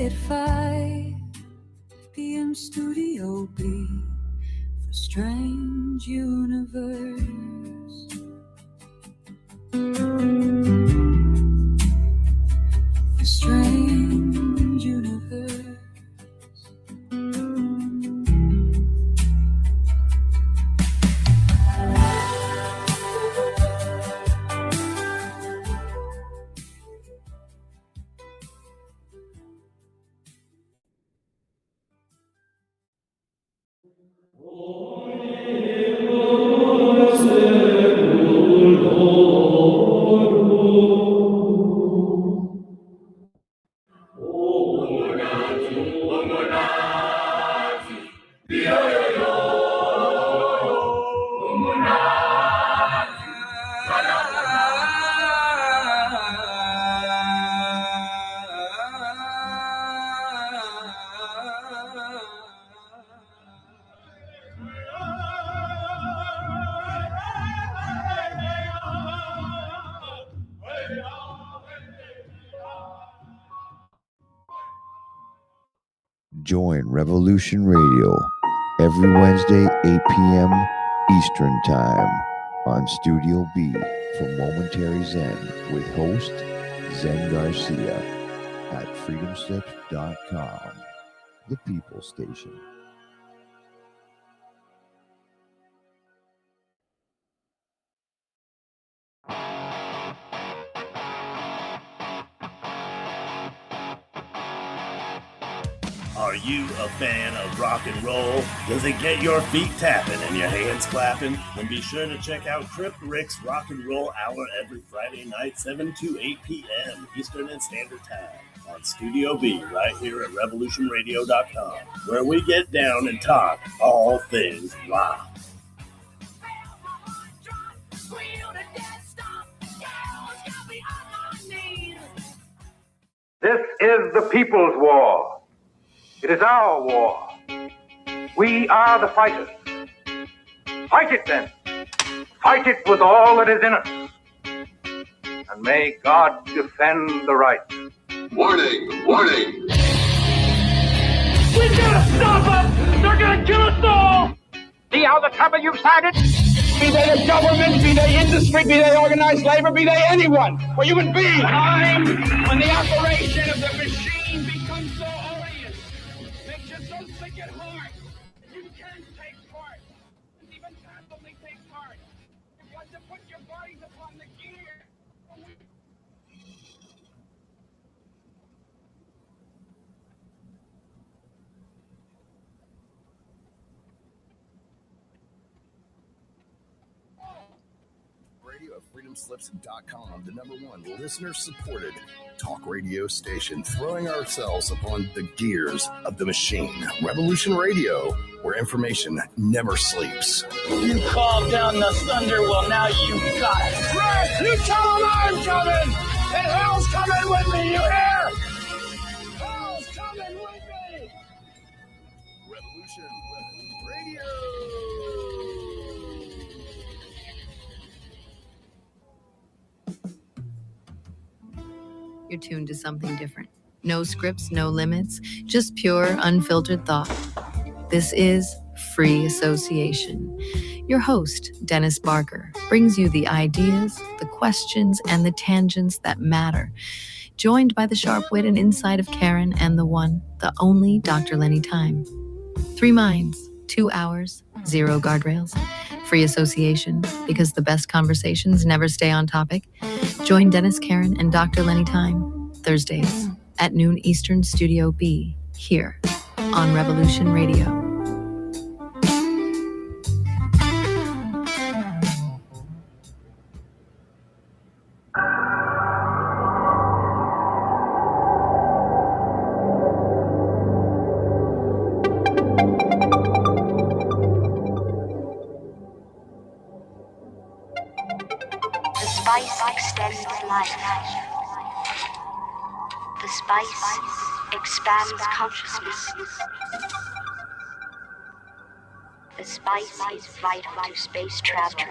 at 5 p.m. Studio B for Strange Universe. For Strange Universe. Join Revolution Radio every Wednesday, 8 p.m. Eastern Time on Studio B for Momentary Zen with host Zen Garcia at freedomslips.com, the People Station. Are you a fan of rock and roll? Does it get your feet tapping and your hands clapping? Then be sure to check out Crypt Rick's Rock and Roll Hour every Friday night, 7 to 8 p.m. Eastern and Standard Time on Studio B right here at revolutionradio.com, where we get down and talk all things rock. This is the People's War. It is our war. We are the fighters. Fight it then. Fight it with all that is in us. And may God defend the right. Warning! Warning! We gotta stop them! They're gonna kill us all! See how the trouble you've started? Be they a government, be they industry, be they organized labor, be they anyone, or human beings. Time when the operation of the machine becomes so odious, makes you so sick at heart, you can't take part, and even passively take part. You want to put your bodies upon the gear. Radio at freedomslips.com, the #1 listener-supported talk radio station, throwing ourselves upon the gears of the machine. Revolution Radio, where information never sleeps. You called down the thunder, well now you got it. Right, you tell them I'm coming, and hell's coming with me, you hear? Hell's coming with me. Revolution Radio. You're tuned to something different. No scripts, no limits, just pure, unfiltered thought. This is Free Association. Your host, Dennis Barker, brings you the ideas, the questions, and the tangents that matter. Joined by the sharp wit and insight of Karen and the one, the only Dr. Lenny Time. 3 minds, 2 hours, 0 guardrails. Free Association, because the best conversations never stay on topic. Join Dennis, Karen, and Dr. Lenny Time, Thursdays at noon Eastern, Studio B, here on Revolution Radio. The spice expands consciousness. The spice is vital to space travel.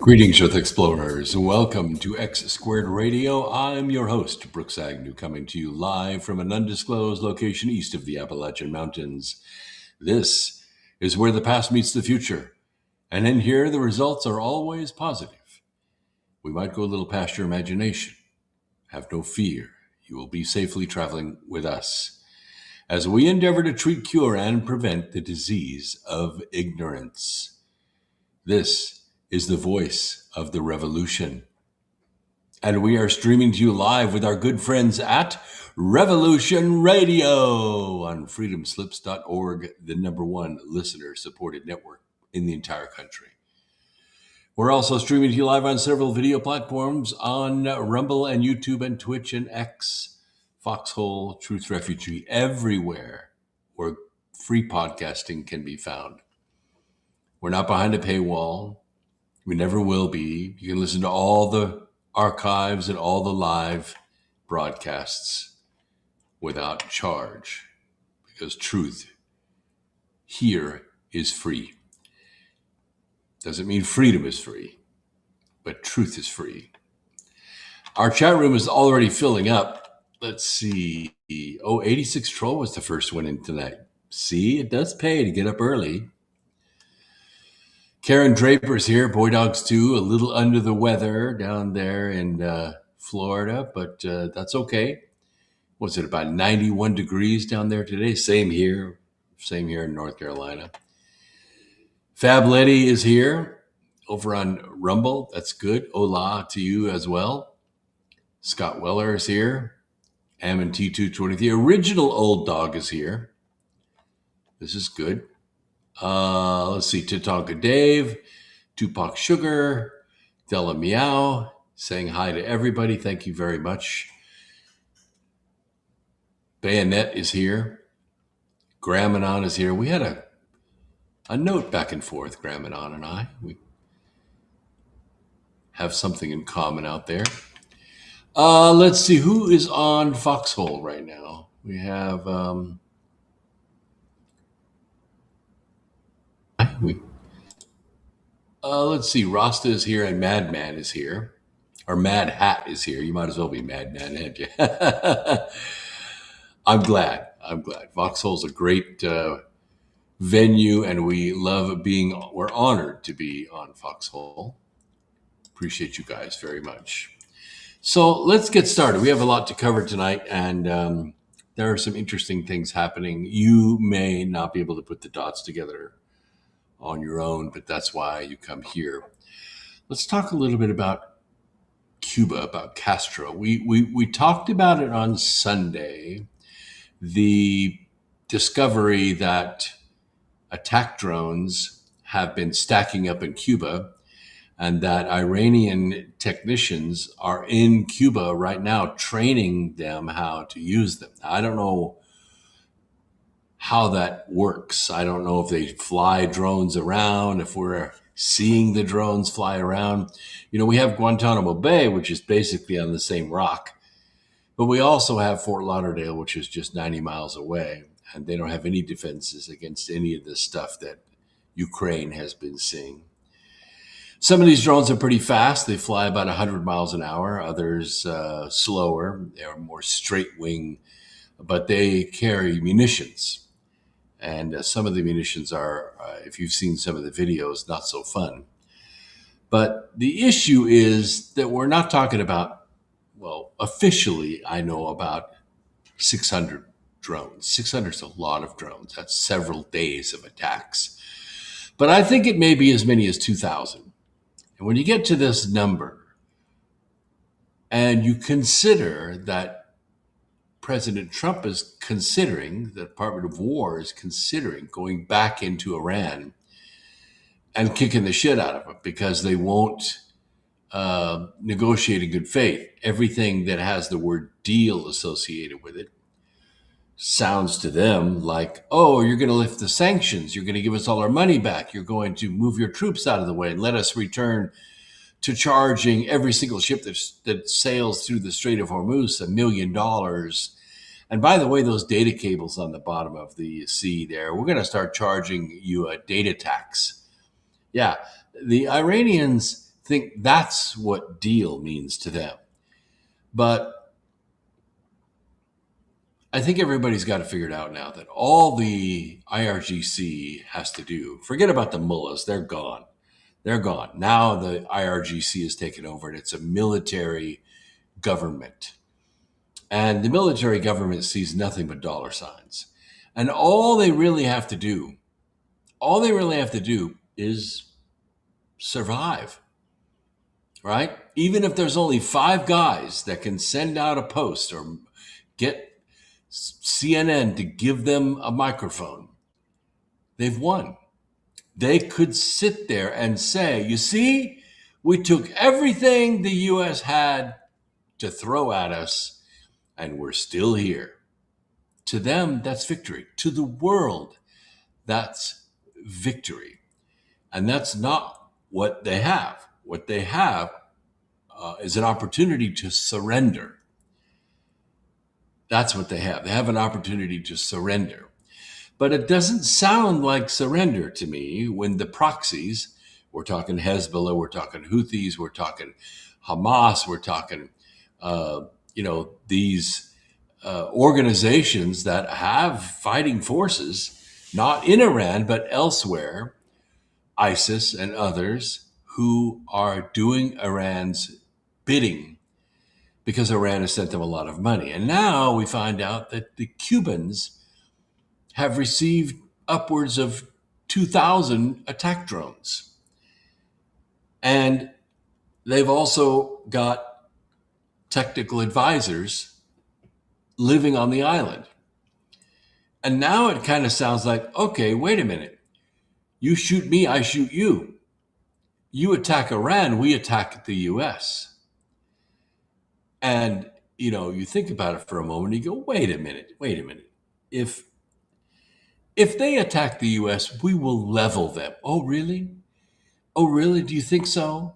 Greetings, Earth Explorers. Welcome to X Squared Radio. I'm your host, Brooks Agnew, coming to you live from an undisclosed location east of the Appalachian Mountains. This is where the past meets the future. And in here, the results are always positive. We might go a little past your imagination. Have no fear. You will be safely traveling with us as we endeavor to treat, cure, and prevent the disease of ignorance. This is the voice of the revolution. And we are streaming to you live with our good friends at Revolution Radio on freedomslips.org, the #1 listener-supported network in the entire country. We're also streaming to you live on several video platforms on Rumble and YouTube and Twitch and X, Foxhole, Truth Refugee, everywhere where free podcasting can be found. We're not behind a paywall. We never will be. You can listen to all the archives and all the live broadcasts without charge, because truth here is free. Doesn't mean freedom is free, but truth is free. Our chat room is already filling up. Let's see. 86 Troll was the first one in tonight. See, it does pay to get up early. Karen Draper's here, Boy Dogs 2, a little under the weather down there in Florida, but that's okay. Was it about 91 degrees down there today? Same here in North Carolina. Fab Letty is here over on Rumble. That's good. Hola to you as well. Scott Weller is here. Ammon T220. The original Old Dog is here. This is good. Let's see, Tatanka Dave, Tupac Sugar, Della Meow, saying hi to everybody. Thank you very much. Bayonet is here. Gramanon is here. We had a note back and forth, Gramanon and I. We have something in common out there. Let's see, who is on Foxhole right now? We have... let's see, Rasta is here and Madman is here. Or Mad Hat is here. You might as well be Madman, hadn't you? I'm glad. Foxhole's a great venue, and we're honored to be on Foxhole. Appreciate you guys very much. So let's get started. We have a lot to cover tonight, and there are some interesting things happening. You may not be able to put the dots together on your own, but that's why you come here. Let's talk a little bit about Cuba, about Castro. We talked about it on Sunday, the discovery that attack drones have been stacking up in Cuba, and that Iranian technicians are in Cuba right now training them how to use them. I don't know how that works. I don't know if they fly drones around, if we're seeing the drones fly around. You know, we have Guantanamo Bay, which is basically on the same rock, but we also have Fort Lauderdale, which is just 90 miles away, and they don't have any defenses against any of the stuff that Ukraine has been seeing. Some of these drones are pretty fast. They fly about 100 miles an hour. Others slower. They're more straight wing, but they carry munitions. And some of the munitions are, if you've seen some of the videos, not so fun. But the issue is that we're not talking about, well, officially, I know about 600 drones. 600 is a lot of drones. That's several days of attacks. But I think it may be as many as 2,000. And when you get to this number, and you consider that President Trump is considering, the Department of War is considering going back into Iran and kicking the shit out of them because they won't negotiate in good faith. Everything that has the word deal associated with it sounds to them like, oh, you're going to lift the sanctions. You're going to give us all our money back. You're going to move your troops out of the way and let us return to charging every single ship that sails through the Strait of Hormuz $1 million. And by the way, those data cables on the bottom of the sea there, we're going to start charging you a data tax. Yeah, the Iranians think that's what deal means to them. But I think everybody's got to figure it out now that all the IRGC has to do, forget about the mullahs, they're gone. They're gone. Now the IRGC has taken over and it's a military government. And the military government sees nothing but dollar signs. And all they really have to do is survive, right? Even if there's only 5 guys that can send out a post or get CNN to give them a microphone, they've won. They could sit there and say, you see, we took everything the U.S. had to throw at us, and we're still here. To them, that's victory. To the world, that's victory. And that's not what they have. What they have is an opportunity to surrender. That's what they have. They have an opportunity to surrender. But it doesn't sound like surrender to me when the proxies, we're talking Hezbollah, we're talking Houthis, we're talking Hamas, we're talking, these organizations that have fighting forces, not in Iran, but elsewhere, ISIS and others who are doing Iran's bidding because Iran has sent them a lot of money. And now we find out that the Cubans have received upwards of 2,000 attack drones. And they've also got technical advisors living on the island. And now it kind of sounds like, okay, wait a minute. You shoot me, I shoot you. You attack Iran, we attack the US. And, you think about it for a moment, you go, wait a minute. If they attack the US, we will level them. Oh, really? Do you think so?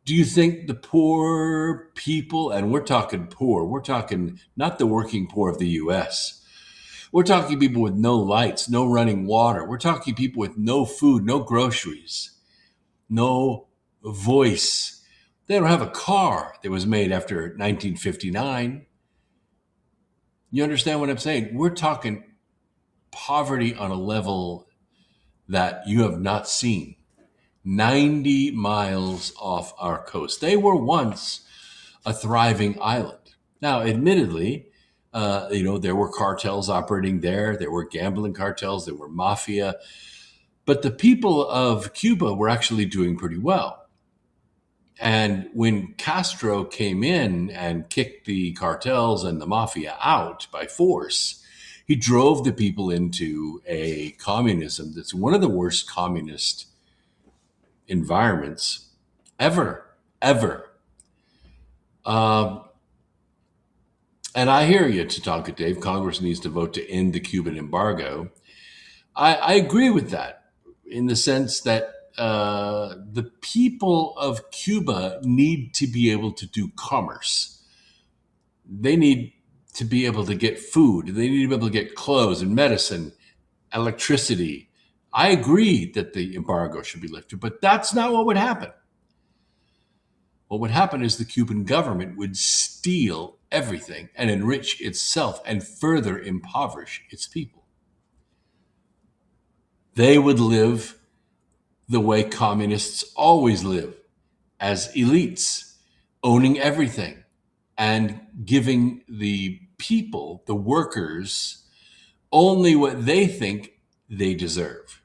Do you think the poor people, and we're talking poor, we're talking not the working poor of the US. We're talking people with no lights, no running water. We're talking people with no food, no groceries, no voice. They don't have a car that was made after 1959. You understand what I'm saying? We're talking poverty on a level that you have not seen. 90 miles off our coast. They were once a thriving island. Now, admittedly, there were cartels operating there. There were gambling cartels. There were mafia. But the people of Cuba were actually doing pretty well. And when Castro came in and kicked the cartels and the mafia out by force, he drove the people into a communism that's one of the worst communist environments ever. And I hear you, Tatanka Dave. Congress needs to vote to end the Cuban embargo. I agree with that in the sense that the people of Cuba need to be able to do commerce. They need to be able to get food. They need to be able to get clothes and medicine, electricity. I agree that the embargo should be lifted, but that's not what would happen. What would happen is the Cuban government would steal everything and enrich itself and further impoverish its people. They would live the way communists always live, as elites, owning everything and giving the people, the workers, only what they think they deserve.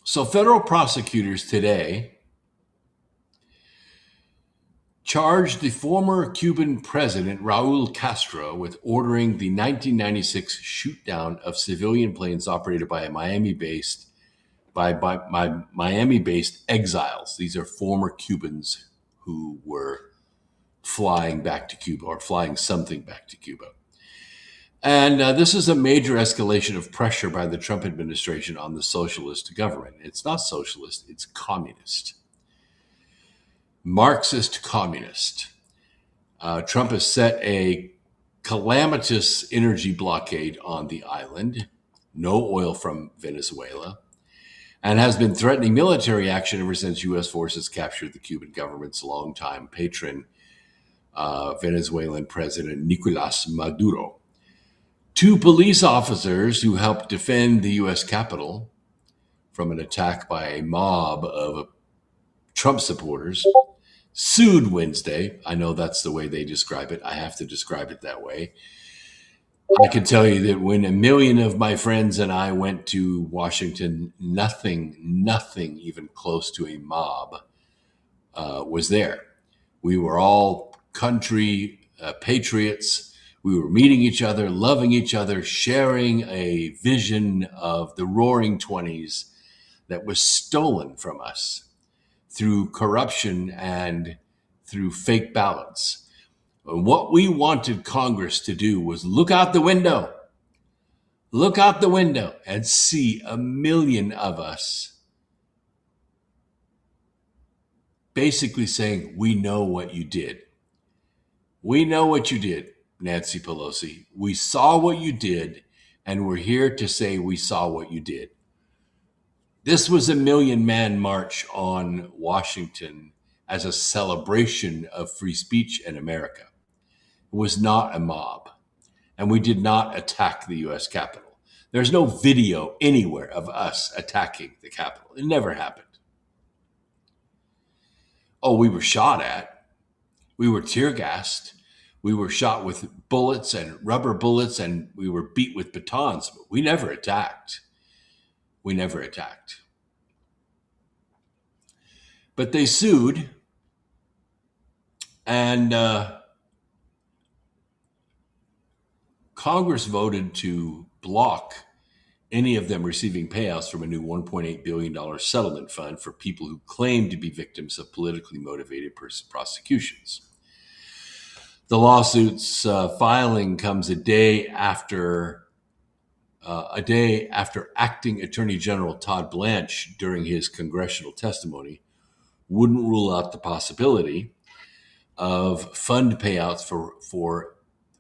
So federal prosecutors today charged the former Cuban president, Raul Castro, with ordering the 1996 shoot-down of civilian planes operated by a Miami-based exiles. These are former Cubans who were flying back to Cuba or flying something back to Cuba. And this is a major escalation of pressure by the Trump administration on the socialist government. It's not socialist, it's communist. Marxist communist. Trump has set a calamitous energy blockade on the island, no oil from Venezuela. and has been threatening military action ever since U.S. forces captured the Cuban government's longtime patron, Venezuelan President Nicolas Maduro. 2 police officers who helped defend the U.S. Capitol from an attack by a mob of Trump supporters sued Wednesday. I know that's the way they describe it. I have to describe it that way. I can tell you that when 1 million of my friends and I went to Washington, nothing even close to a mob was there. We were all country patriots. We were meeting each other, loving each other, sharing a vision of the roaring 20s that was stolen from us through corruption and through fake ballots. And what we wanted Congress to do was look out the window and see 1 million of us basically saying, we know what you did. We know what you did, Nancy Pelosi. We saw what you did, and we're here to say we saw what you did. This was a 1 million man march on Washington as a celebration of free speech in America. It was not a mob, and we did not attack the U.S. Capitol. There's no video anywhere of us attacking the Capitol. It never happened. Oh, we were shot at. We were tear gassed. We were shot with bullets and rubber bullets, and we were beat with batons. But we never attacked. But they sued, and Congress voted to block any of them receiving payouts from a new $1.8 billion settlement fund for people who claim to be victims of politically motivated prosecutions. The lawsuit's filing comes a day after Acting Attorney General Todd Blanche, during his congressional testimony, wouldn't rule out the possibility of fund payouts for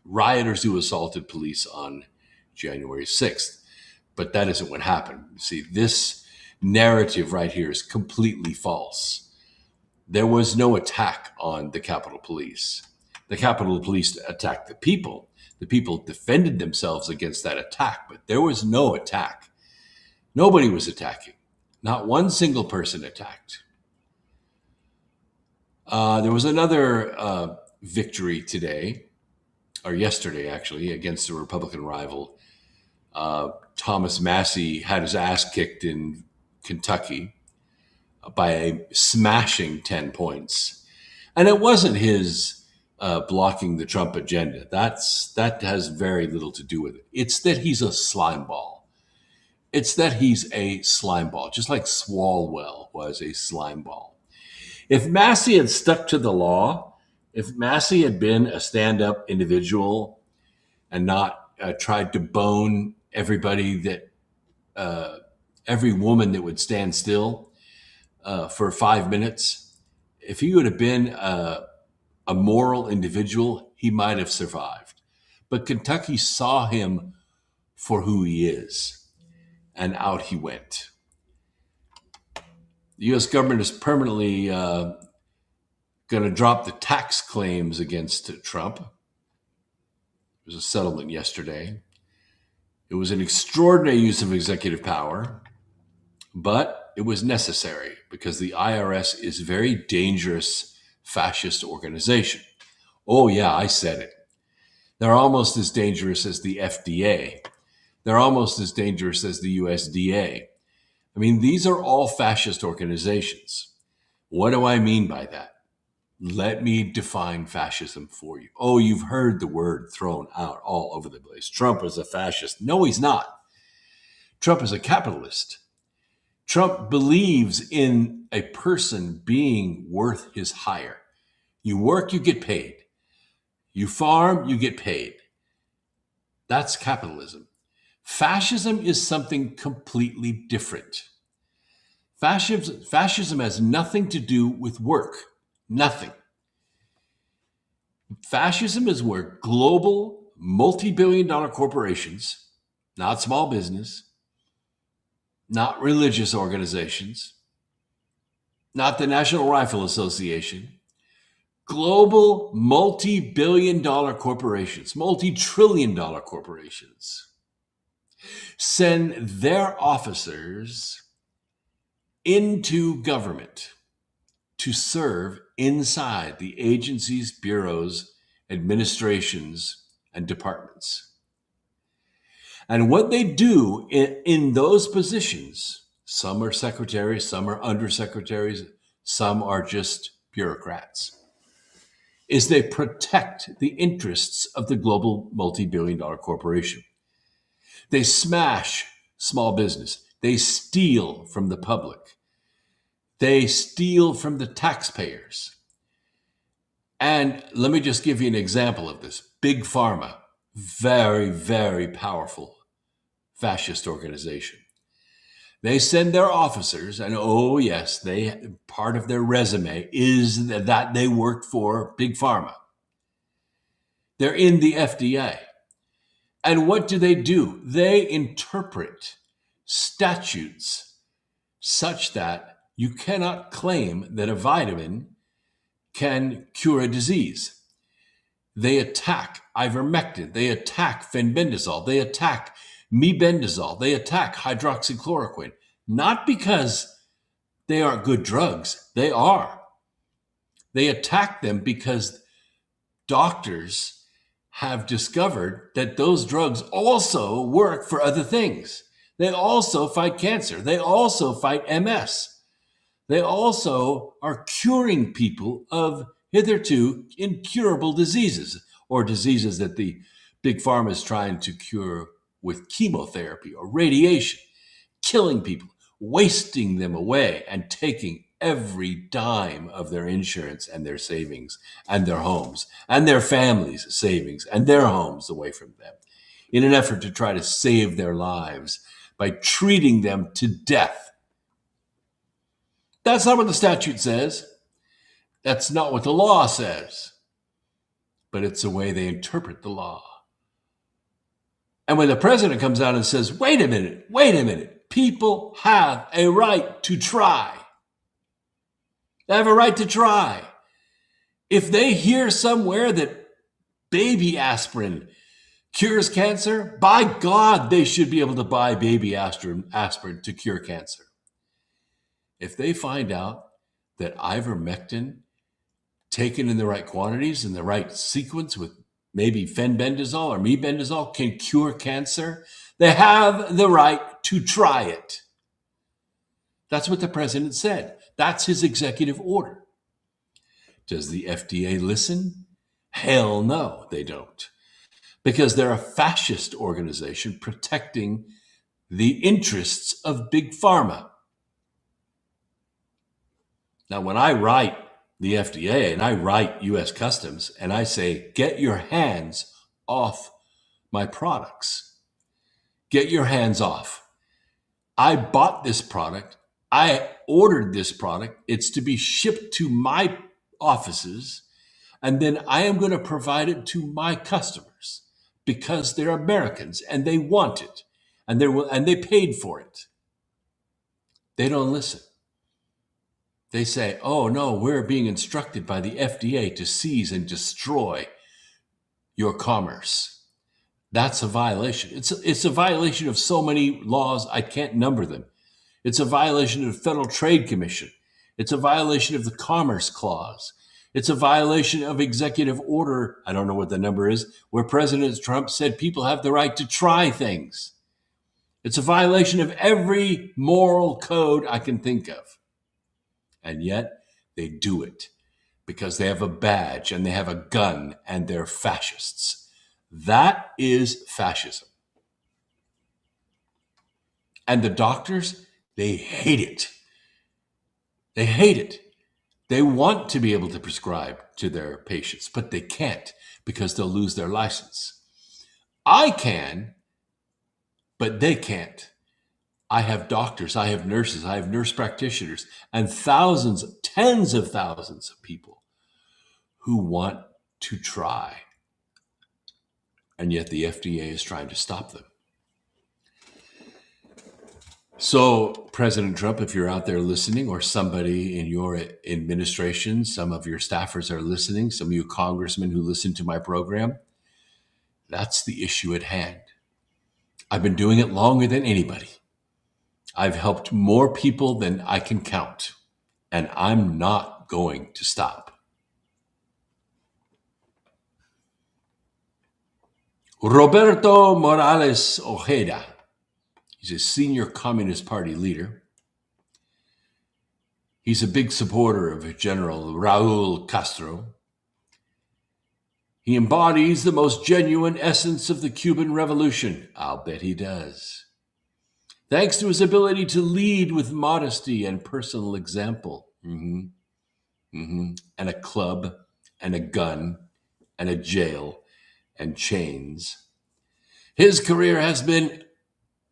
rioters who assaulted police on January 6th. But that isn't what happened. See, this narrative right here is completely false. There was no attack on the Capitol Police. The Capitol Police attacked the people. The people defended themselves against that attack, but there was no attack. Nobody was attacking. Not one single person attacked. There was another victory today, or yesterday actually, against a Republican rival. Thomas Massie had his ass kicked in Kentucky by a smashing 10 points. And it wasn't his blocking the Trump agenda. That has very little to do with it. It's that he's a slime ball. Just like Swalwell was a slime ball. If Massie had stuck to the law, if Massie had been a stand-up individual and not tried to bone everybody every woman that would stand still for 5 minutes, if he would have been a moral individual, he might have survived. But Kentucky saw him for who he is, and out he went. The U.S. government is permanently going to drop the tax claims against Trump. There was a settlement yesterday. It was an extraordinary use of executive power, but it was necessary because the IRS is a very dangerous fascist organization. Oh yeah, I said it. They're almost as dangerous as the FDA. They're almost as dangerous as the USDA. I mean, these are all fascist organizations. What do I mean by that? Let me define fascism for you. Oh, you've heard the word thrown out all over the place. Trump is a fascist. No, he's not. Trump is a capitalist. Trump believes in a person being worth his hire. You work, you get paid. You farm, you get paid. That's capitalism. Fascism is something completely different. Fascism has nothing to do with work. Nothing. Fascism is where global, multi-billion-dollar corporations, not small business, not religious organizations, not the National Rifle Association, global multi-billion-dollar corporations, multi-trillion-dollar corporations send their officers into government to serve inside the agencies, bureaus, administrations, and departments. And what they do in those positions, some are secretaries, some are undersecretaries, some are just bureaucrats, is they protect the interests of the global multi-billion-dollar corporation. They smash small business. They steal from the public. They steal from the taxpayers. And let me just give you an example of this. Big Pharma, very, very powerful fascist organization. They send their officers, and oh yes, part of their resume is that they worked for Big Pharma. They're in the FDA. And what do? They interpret statutes such that you cannot claim that a vitamin can cure a disease. They attack ivermectin. They attack fenbendazole. They attack mebendazole. They attack hydroxychloroquine. Not because they aren't good drugs. They are. They attack them because doctors have discovered that those drugs also work for other things. They also fight cancer. They also fight MS. They also are curing people of hitherto incurable diseases, or diseases that the Big Pharma is trying to cure with chemotherapy or radiation, killing people, wasting them away, and taking every dime of their insurance and their savings and their homes and their families' savings and their homes away from them in an effort to try to save their lives by treating them to death. That's not what the statute says. That's not what the law says. But it's the way they interpret the law. And when the president comes out and says, wait a minute, people have a right to try. They have a right to try. If they hear somewhere that baby aspirin cures cancer, by God, they should be able to buy baby aspirin to cure cancer. If they find out that ivermectin, taken in the right quantities, in the right sequence with maybe fenbendazole or mebendazole, can cure cancer, they have the right to try it. That's what the president said. That's his executive order. Does the FDA listen? Hell no, they don't. Because they're a fascist organization protecting the interests of Big Pharma. Now, when I write the FDA and I write U.S. Customs and I say, get your hands off my products, get your hands off. I bought this product. I ordered this product. It's to be shipped to my offices, and then I am going to provide it to my customers because they're Americans and they want it, and they paid for it. They don't listen. They say, oh no, we're being instructed by the FDA to seize and destroy your commerce. That's a violation. It's a violation of so many laws, I can't number them. It's a violation of the Federal Trade Commission. It's a violation of the Commerce Clause. It's a violation of Executive Order, I don't know what the number is, where President Trump said people have the right to try things. It's a violation of every moral code I can think of. And yet they do it because they have a badge and they have a gun and they're fascists. That is fascism. And the doctors, they hate it. They hate it. They want to be able to prescribe to their patients, but they can't because they'll lose their license. I can, but they can't. I have doctors, I have nurses, I have nurse practitioners, and thousands, tens of thousands of people who want to try. And yet the FDA is trying to stop them. So, President Trump, if you're out there listening, or somebody in your administration, some of your staffers are listening, some of you congressmen who listen to my program, that's the issue at hand. I've been doing it longer than anybody. I've helped more people than I can count, and I'm not going to stop. Roberto Morales Ojeda, he's a senior Communist Party leader. He's a big supporter of General Raul Castro. He embodies the most genuine essence of the Cuban Revolution. I'll bet he does. Thanks to his ability to lead with modesty and personal example. And a club, and a gun, and a jail, and chains. His career has been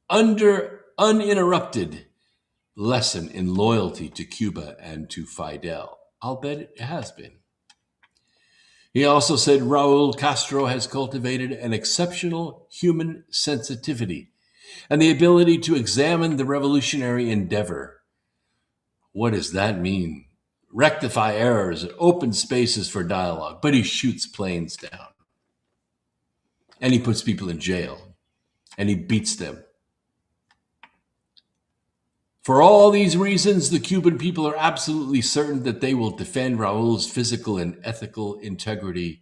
under uninterrupted lesson in loyalty to Cuba and to Fidel. I'll bet it has been. He also said Raul Castro has cultivated an exceptional human sensitivity and the ability to examine the revolutionary endeavor. What does that mean? Rectify errors, open spaces for dialogue, but he shoots planes down. And he puts people in jail, and he beats them. For all these reasons, the Cuban people are absolutely certain that they will defend Raul's physical and ethical integrity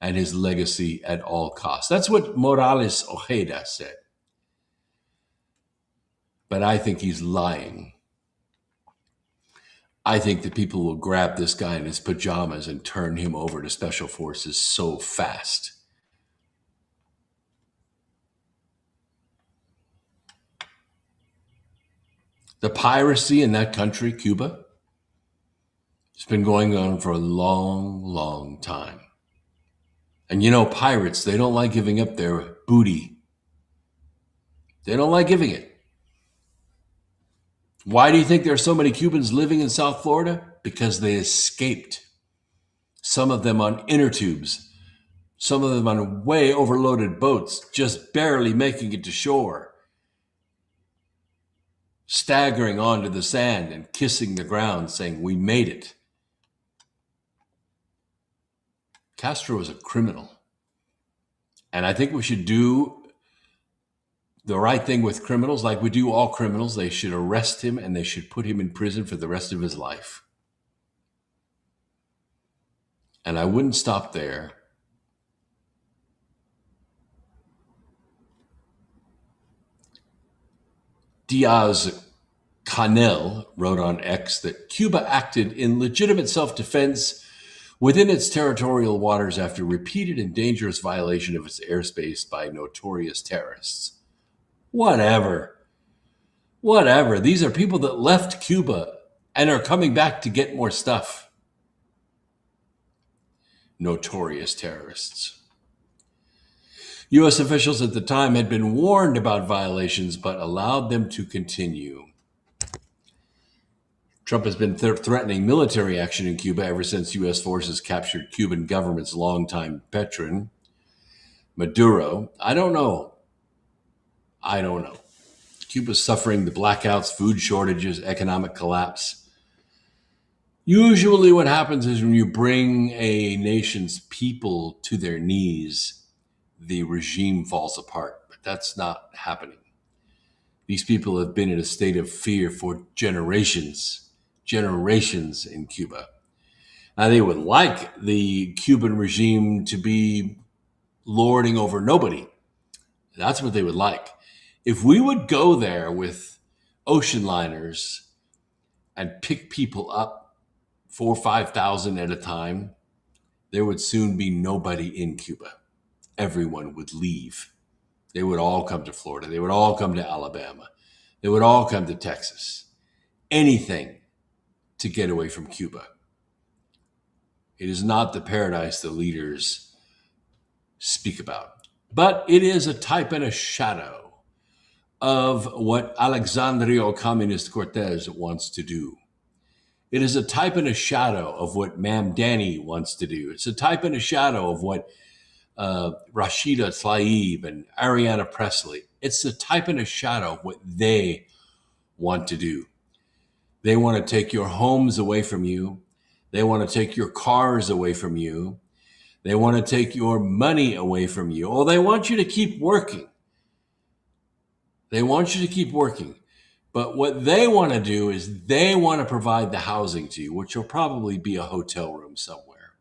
and his legacy at all costs. That's what Morales Ojeda said. But I think he's lying. I think that people will grab this guy in his pajamas and turn him over to special forces so fast. The piracy in that country, Cuba, it's been going on for a long, long time. And you know, pirates, they don't like giving up their booty. They don't like giving it. Why do you think there are so many Cubans living in South Florida? Because they escaped. Some of them on inner tubes. Some of them on way overloaded boats, just barely making it to shore. Staggering onto the sand and kissing the ground, saying, "We made it." Castro is a criminal. And I think we should do the right thing with criminals like we do all criminals. They should arrest him and they should put him in prison for the rest of his life. And I wouldn't stop there. Diaz-Canel wrote on X that Cuba acted in legitimate self-defense within its territorial waters after repeated and dangerous violation of its airspace by notorious terrorists. Whatever. These are people that left Cuba and are coming back to get more stuff. Notorious terrorists. U.S. officials at the time had been warned about violations, but allowed them to continue. Trump has been threatening military action in Cuba ever since U.S. forces captured Cuban government's longtime patron, Maduro. I don't know. Cuba's suffering the blackouts, food shortages, economic collapse. Usually what happens is when you bring a nation's people to their knees, the regime falls apart, but that's not happening. These people have been in a state of fear for generations in Cuba. Now, they would like the Cuban regime to be lording over nobody. That's what they would like. If we would go there with ocean liners and pick people up 4,000 or 5,000 at a time, there would soon be nobody in Cuba. Everyone would leave. They would all come to Florida. They would all come to Alabama. They would all come to Texas. Anything to get away from Cuba. It is not the paradise the leaders speak about, but it is a type and a shadow of what Alexandria Ocasio-Cortez wants to do. It is a type and a shadow of what Ma'am Danny wants to do. It's a type and a shadow of what Rashida Tlaib and Ariana Presley. It's a type and a shadow of what they want to do. They want to take your homes away from you. They want to take your cars away from you. They want to take your money away from you. Oh, they want you to keep working. They want you to keep working. But what they want to do is they want to provide the housing to you, which will probably be a hotel room somewhere.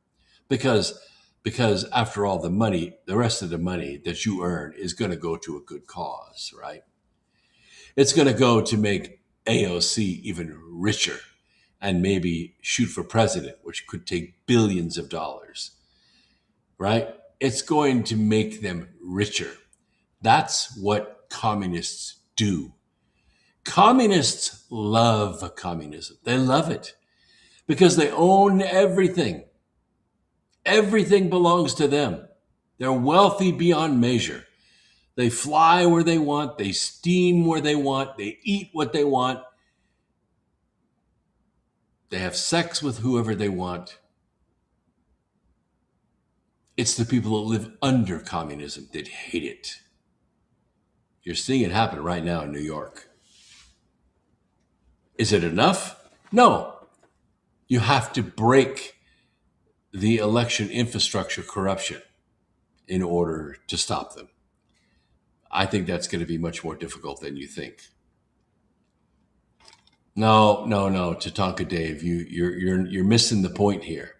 Because after all, the rest of the money that you earn is going to go to a good cause, right? It's going to go to make AOC even richer and maybe shoot for president, which could take billions of dollars, right? It's going to make them richer. That's what communists do. Communists love communism. They love it because they own everything. Everything belongs to them. They're wealthy beyond measure. They fly where they want. They steam where they want. They eat what they want. They have sex with whoever they want. It's the people that live under communism that hate it. You're seeing it happen right now in New York. Is it enough? No. You have to break the election infrastructure corruption in order to stop them. I think that's going to be much more difficult than you think. No, Tatanka Dave, you're missing the point here.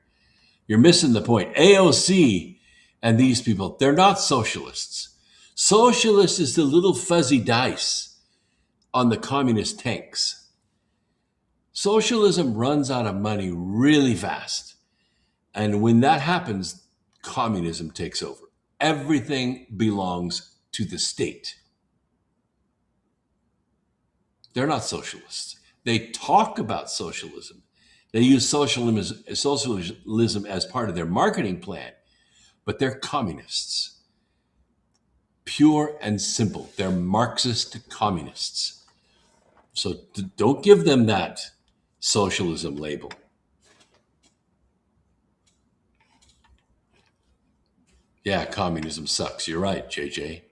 You're missing the point. AOC and these people, they're not socialists. Socialist is the little fuzzy dice on the communist tanks. Socialism runs out of money really fast. And when that happens, communism takes over. Everything belongs to the state. They're not socialists. They talk about socialism. They use socialism as part of their marketing plan, but they're communists. Pure and simple. They're Marxist communists. So don't give them that socialism label. Yeah, communism sucks. You're right, JJ.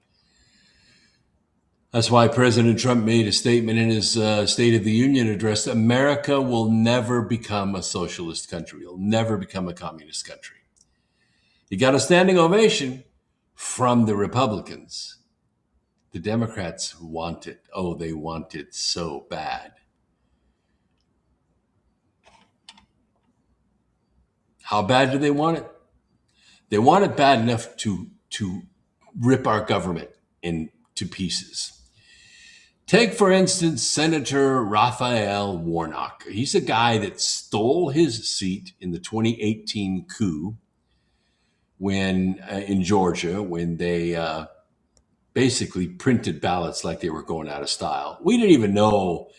That's why President Trump made a statement in his State of the Union address. America will never become a socialist country. It'll never become a communist country. He got a standing ovation from the Republicans. The Democrats want it. Oh, they want it so bad. How bad do they want it? They want it bad enough to rip our government into pieces. Take, for instance, Senator Raphael Warnock. He's a guy that stole his seat in the 2018 coup in Georgia when they basically printed ballots like they were going out of style. We didn't even know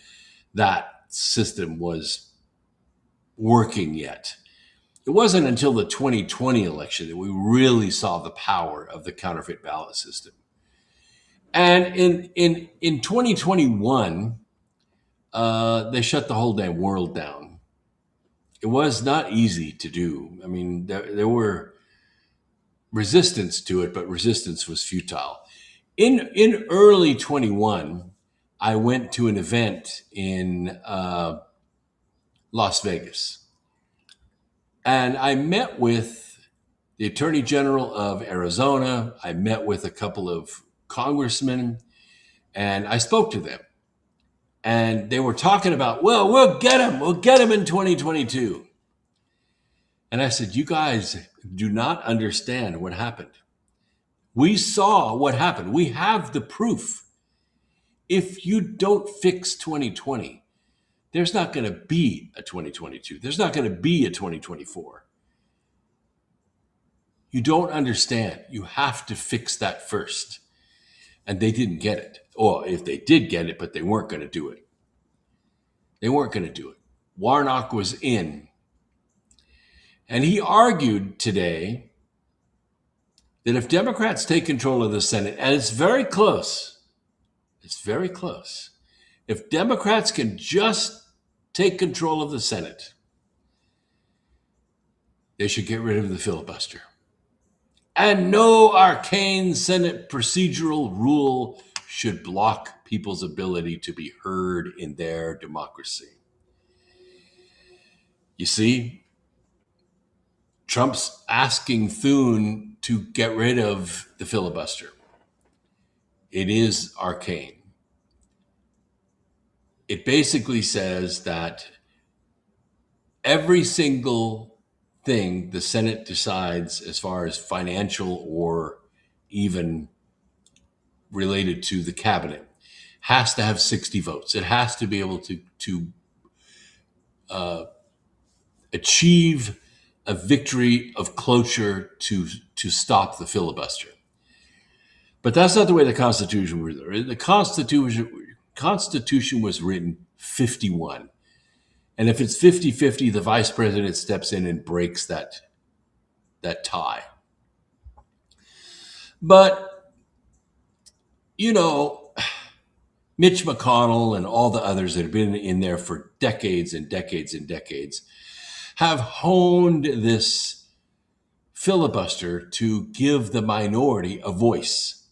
that system was working yet. It wasn't until the 2020 election that we really saw the power of the counterfeit ballot system. And in 2021, they shut the whole damn world down. It was not easy to do. I mean, there were resistance to it, but resistance was futile. In early 21, I went to an event in Las Vegas. And I met with the Attorney General of Arizona. I met with a couple of congressmen, and I spoke to them. And they were talking about, well, we'll get him in 2022. And I said, you guys do not understand what happened. We saw what happened. We have the proof. If you don't fix 2020, there's not going to be a 2022. There's not going to be a 2024. You don't understand. You have to fix that first. And they didn't get it. Or if they did get it, but they weren't going to do it. They weren't going to do it. Warnock was in. And he argued today that if Democrats take control of the Senate, and it's very close, if Democrats can just take control of the Senate, they should get rid of the filibuster. And no arcane Senate procedural rule should block people's ability to be heard in their democracy. You see, Trump's asking Thune to get rid of the filibuster. It is arcane. It basically says that every single thing the Senate decides as far as financial or even related to the cabinet has to have 60 votes. It has to be able to achieve a victory of cloture to stop the filibuster. But that's not the way the Constitution was written. The Constitution was written 51. And if it's 50-50, the vice president steps in and breaks that tie. But, you know, Mitch McConnell and all the others that have been in there for decades and decades and decades have honed this filibuster to give the minority a voice.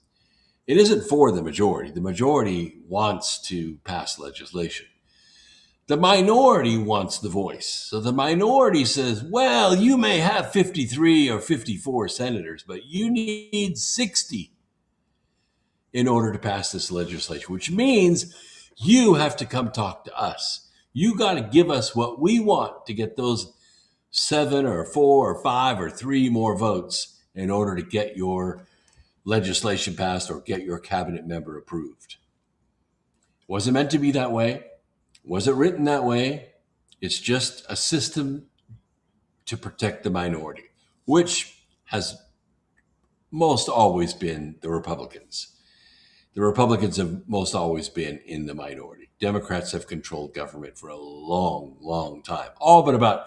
It isn't for the majority. The majority wants to pass legislation. The minority wants the voice. So the minority says, well, you may have 53 or 54 senators, but you need 60 in order to pass this legislation, which means you have to come talk to us. You got to give us what we want to get those 7 or 4 or 5 or 3 more votes in order to get your legislation passed or get your cabinet member approved. Was it meant to be that way? Was it written that way? It's just a system to protect the minority, which has most always been the Republicans. The Republicans have most always been in the minority. Democrats have controlled government for a long, long time, all but about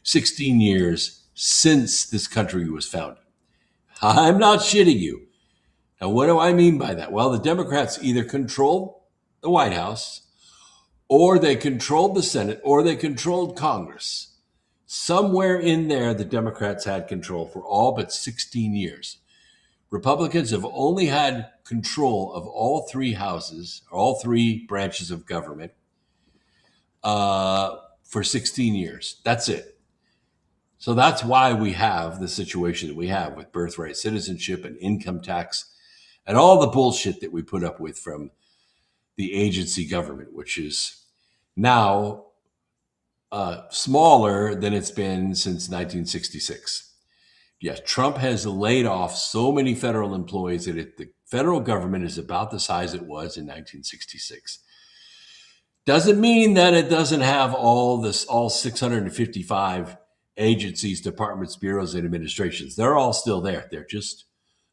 16 years since this country was founded. I'm not shitting you. And what do I mean by that? Well, the Democrats either control the White House, or they controlled the Senate, or they controlled Congress. Somewhere in there, the Democrats had control for all but 16 years. Republicans have only had control of all 3 houses, all 3 branches of government for 16 years. That's it. So that's why we have the situation that we have with birthright citizenship and income tax and all the bullshit that we put up with from the agency government, which is now smaller than it's been since 1966. Yes, Trump has laid off so many federal employees that the federal government is about the size it was in 1966. Doesn't mean that it doesn't have all 655 agencies, departments, bureaus, and administrations. They're all still there. They're just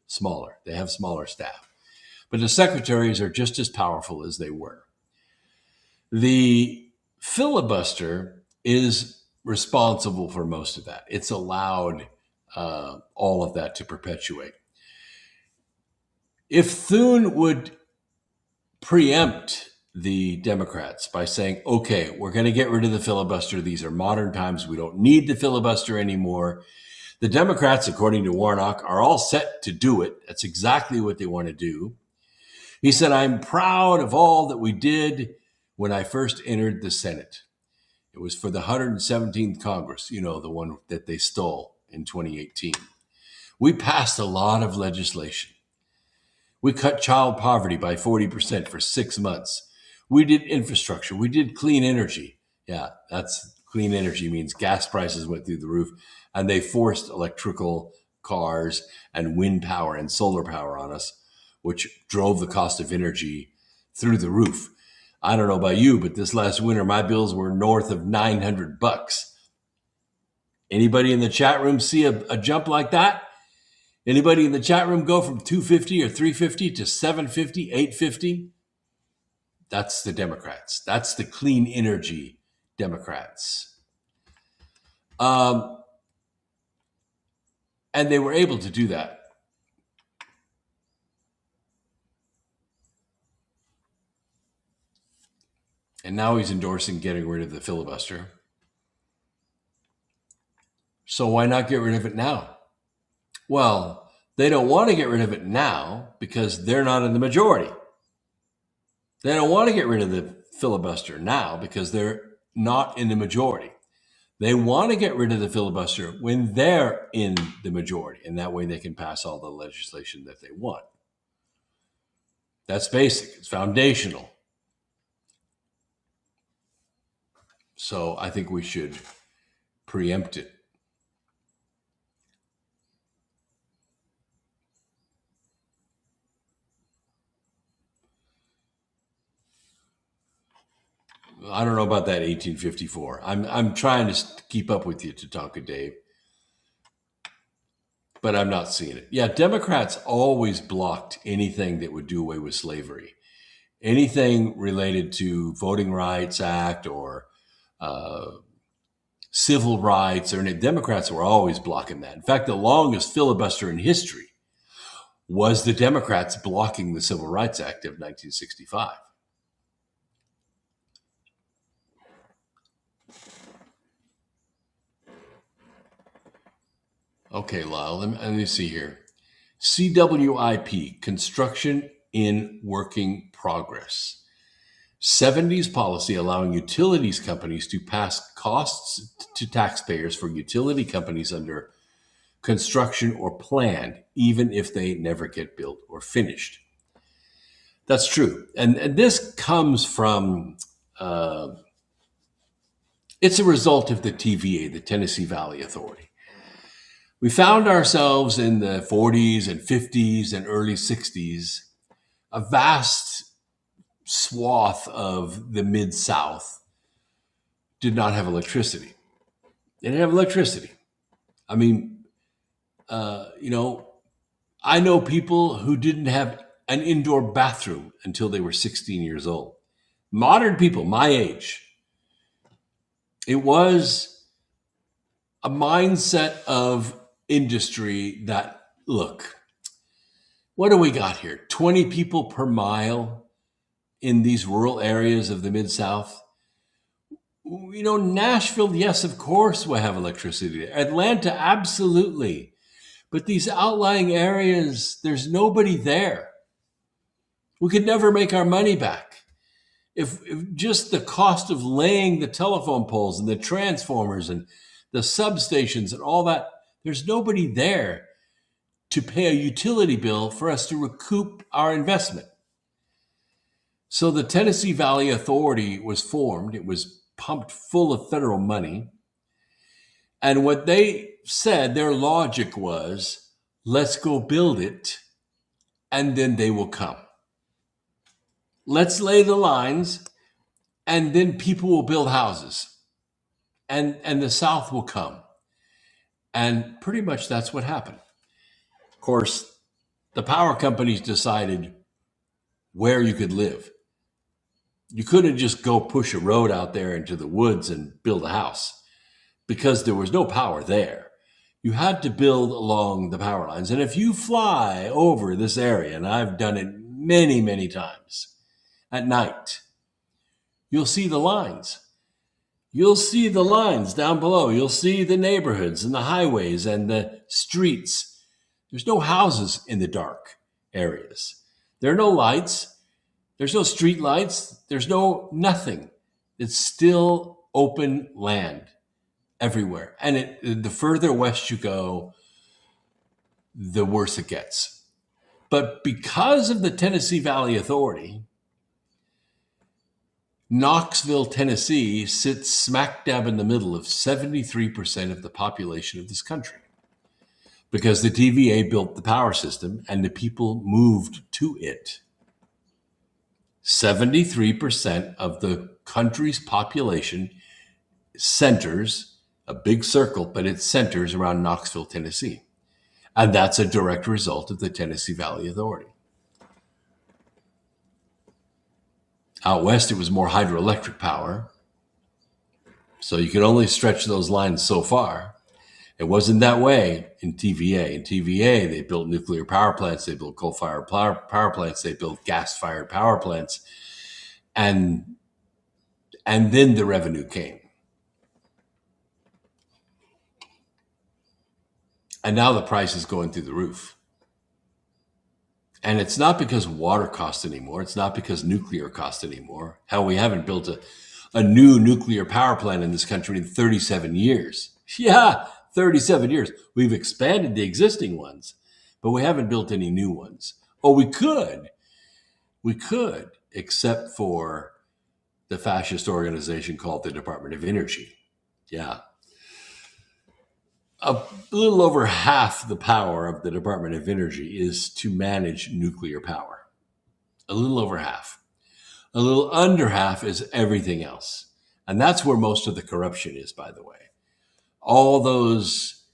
smaller. They have smaller staff. But the secretaries are just as powerful as they were. The filibuster is responsible for most of that. It's allowed all of that to perpetuate. If Thune would preempt the Democrats by saying, okay, we're going to get rid of the filibuster. These are modern times. We don't need the filibuster anymore. The Democrats, according to Warnock, are all set to do it. That's exactly what they want to do. He said, I'm proud of all that we did when I first entered the Senate. It was for the 117th Congress, the one that they stole in 2018. We passed a lot of legislation. We cut child poverty by 40% for 6 months. We did infrastructure. We did clean energy. Yeah, that's clean energy means gas prices went through the roof, and they forced electrical cars and wind power and solar power on us, which drove the cost of energy through the roof. I don't know about you, but this last winter, my bills were north of $900. Anybody in the chat room see a jump like that? Anybody in the chat room go from $250 or $350 to $750, $850? That's the Democrats. That's the clean energy Democrats. And they were able to do that. And now he's endorsing getting rid of the filibuster. So why not get rid of it now? Well, they don't want to get rid of it now because they're not in the majority. They don't want to get rid of the filibuster now because they're not in the majority. They want to get rid of the filibuster when they're in the majority, and that way they can pass all the legislation that they want. That's basic. It's foundational. So I think we should preempt it. I don't know about that 1854. I'm trying to keep up with you, Tatanka Dave, but I'm not seeing it. Yeah, Democrats always blocked anything that would do away with slavery. Anything related to Voting Rights Act or civil rights, or Democrats were always blocking that. In fact, the longest filibuster in history was the Democrats blocking the Civil Rights Act of 1965. Okay, Lyle, let me see here. CWIP, construction in working progress. 70s policy allowing utilities companies to pass costs to taxpayers for utility companies under construction or planned, even if they never get built or finished. That's true. And this comes from, it's a result of the TVA, the Tennessee Valley Authority. We found ourselves in the 40s and 50s and early 60s, a vast swath of the Mid-South did not have electricity. They didn't have electricity. I mean, I know people who didn't have an indoor bathroom until they were 16 years old. Modern people, my age. It was a mindset of industry that, look, what do we got here? 20 people per mile in these rural areas of the Mid-South. Nashville, yes, of course, will have electricity. Atlanta, absolutely. But these outlying areas, there's nobody there. We could never make our money back. If just the cost of laying the telephone poles and the transformers and the substations and all that, there's nobody there to pay a utility bill for us to recoup our investment. So the Tennessee Valley Authority was formed. It was pumped full of federal money. And what they said, their logic was, let's go build it, and then they will come. Let's lay the lines, and then people will build houses, and the South will come. And pretty much that's what happened. Of course, the power companies decided where you could live. You couldn't just go push a road out there into the woods and build a house because there was no power there. You had to build along the power lines. And if you fly over this area, and I've done it many, many times at night, you'll see the lines. You'll see the lines down below. You'll see the neighborhoods and the highways and the streets. There's no houses in the dark areas. There are no lights. There's no street lights. There's no nothing. It's still open land everywhere. And the further west you go, the worse it gets. But because of the Tennessee Valley Authority, Knoxville, Tennessee sits smack dab in the middle of 73% of the population of this country because the TVA built the power system and the people moved to it. 73% of the country's population centers, a big circle, but it centers around Knoxville, Tennessee. And that's a direct result of the Tennessee Valley Authority. Out west, it was more hydroelectric power. So you could only stretch those lines so far. It wasn't that way in TVA. In TVA, they built nuclear power plants, they built coal-fired power plants, they built gas-fired power plants, and then the revenue came. And now the price is going through the roof. And it's not because water costs anymore. It's not because nuclear costs anymore. Hell, we haven't built a new nuclear power plant in this country in 37 years. Yeah, 37 years. We've expanded the existing ones, but we haven't built any new ones. Oh, we could. We could, except for the fascist organization called the Department of Energy. Yeah. A little over half the power of the Department of Energy is to manage nuclear power. A little over half. A little under half is everything else. And that's where most of the corruption is, by the way. All those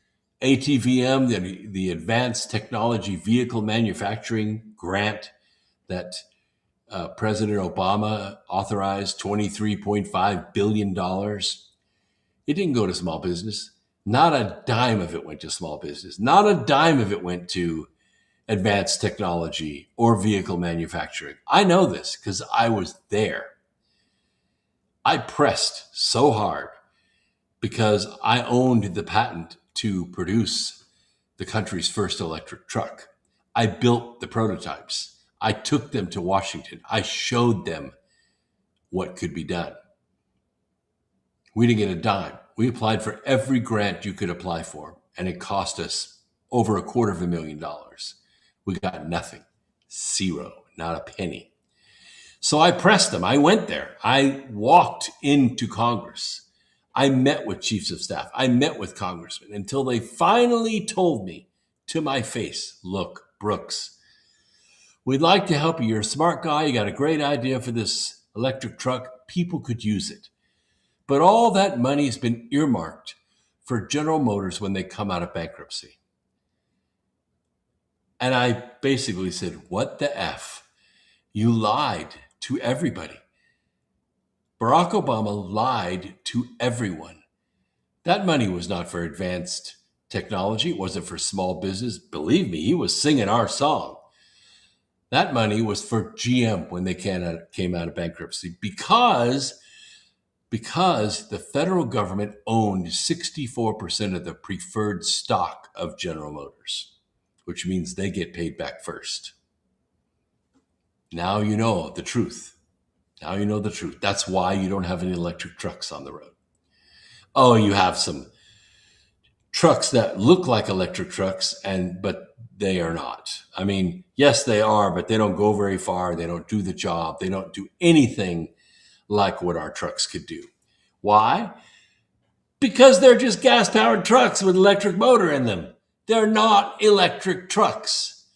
ATVM, the Advanced Technology Vehicle Manufacturing Grant that President Obama authorized, $23.5 billion. It didn't go to small business. Not a dime of it went to small business. Not a dime of it went to advanced technology or vehicle manufacturing. I know this because I was there. I pressed so hard because I owned the patent to produce the country's first electric truck. I built the prototypes. I took them to Washington. I showed them what could be done. We didn't get a dime. We applied for every grant you could apply for, and it cost us over $250,000. We got nothing. Zero. Not a penny. So I pressed them. I went there. I walked into Congress. I met with chiefs of staff. I met with congressmen until they finally told me to my face, look, Brooks, we'd like to help you. You're a smart guy. You got a great idea for this electric truck. People could use it. But all that money's been earmarked for General Motors when they come out of bankruptcy. And I basically said, what the F? You lied to everybody. Barack Obama lied to everyone. That money was not for advanced technology. It wasn't for small business. Believe me, he was singing our song. That money was for GM when they came out of bankruptcy because the federal government owned 64% of the preferred stock of General Motors, which means they get paid back first. Now you know the truth. Now you know the truth. That's why you don't have any electric trucks on the road. Oh, you have some trucks that look like electric trucks, but they are not. I mean, yes, they are, but they don't go very far. They don't do the job. They don't do anything like what our trucks could do. Why? Because they're just gas-powered trucks with electric motor in them. They're not electric trucks.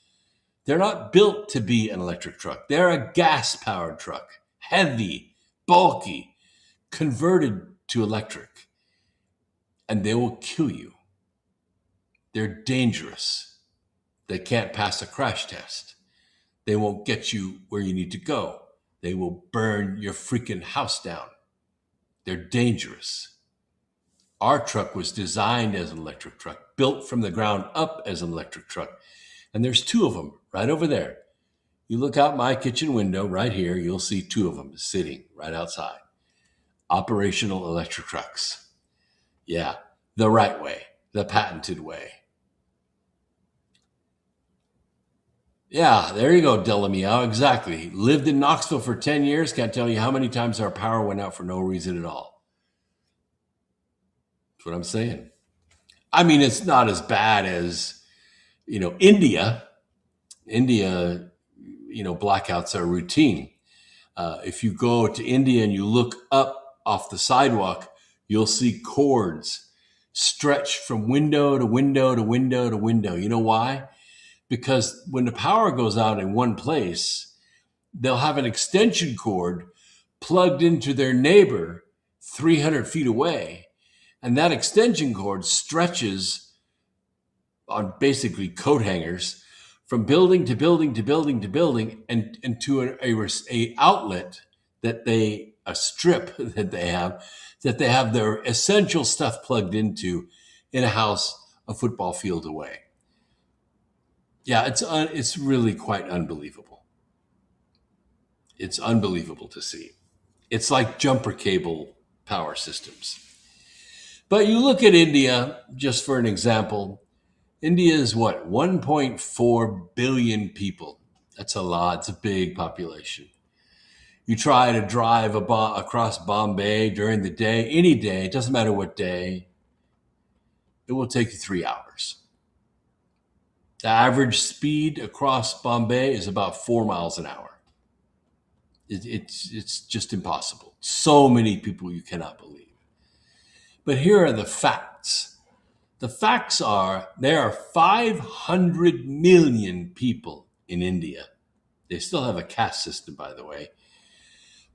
They're not built to be an electric truck. They're a gas-powered truck, heavy, bulky, converted to electric. And they will kill you. They're dangerous. They can't pass a crash test. They won't get you where you need to go. They will burn your freaking house down. They're dangerous. Our truck was designed as an electric truck, built from the ground up as an electric truck. And there's two of them right over there. You look out my kitchen window right here, you'll see two of them sitting right outside. Operational electric trucks. Yeah, the right way, the patented way. Yeah, there you go, Delamiao. Exactly. Lived in Knoxville for 10 years. Can't tell you how many times our power went out for no reason at all. That's what I'm saying. I mean, it's not as bad as, India. India, blackouts are routine. If you go to India and you look up off the sidewalk, you'll see cords stretched from window to window to window to window. You know why? Because when the power goes out in one place, they'll have an extension cord plugged into their neighbor 300 feet away. And that extension cord stretches on basically coat hangers from building to building to building to building and to a outlet a strip that they have their essential stuff plugged into in a house a football field away. Yeah, it's really quite unbelievable. It's unbelievable to see. It's like jumper cable power systems. But you look at India, just for an example. India is what? 1.4 billion people. That's a lot. It's a big population. You try to drive across Bombay during the day, any day, it doesn't matter what day, it will take you 3 hours. The average speed across Bombay is about 4 miles an hour. It's just impossible. So many people you cannot believe. But here are the facts. The facts are there are 500 million people in India. They still have a caste system, by the way.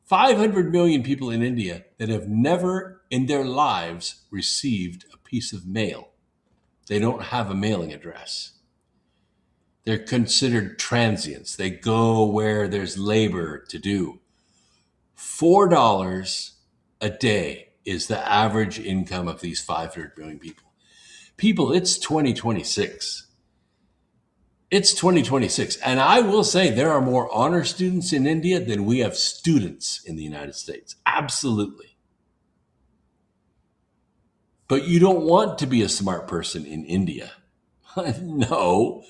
500 million people in India that have never in their lives received a piece of mail. They don't have a mailing address. They're considered transients. They go where there's labor to do. $4 a day is the average income of these 500 million people. People, it's 2026. It's 2026. And I will say there are more honor students in India than we have students in the United States. Absolutely. But you don't want to be a smart person in India. No.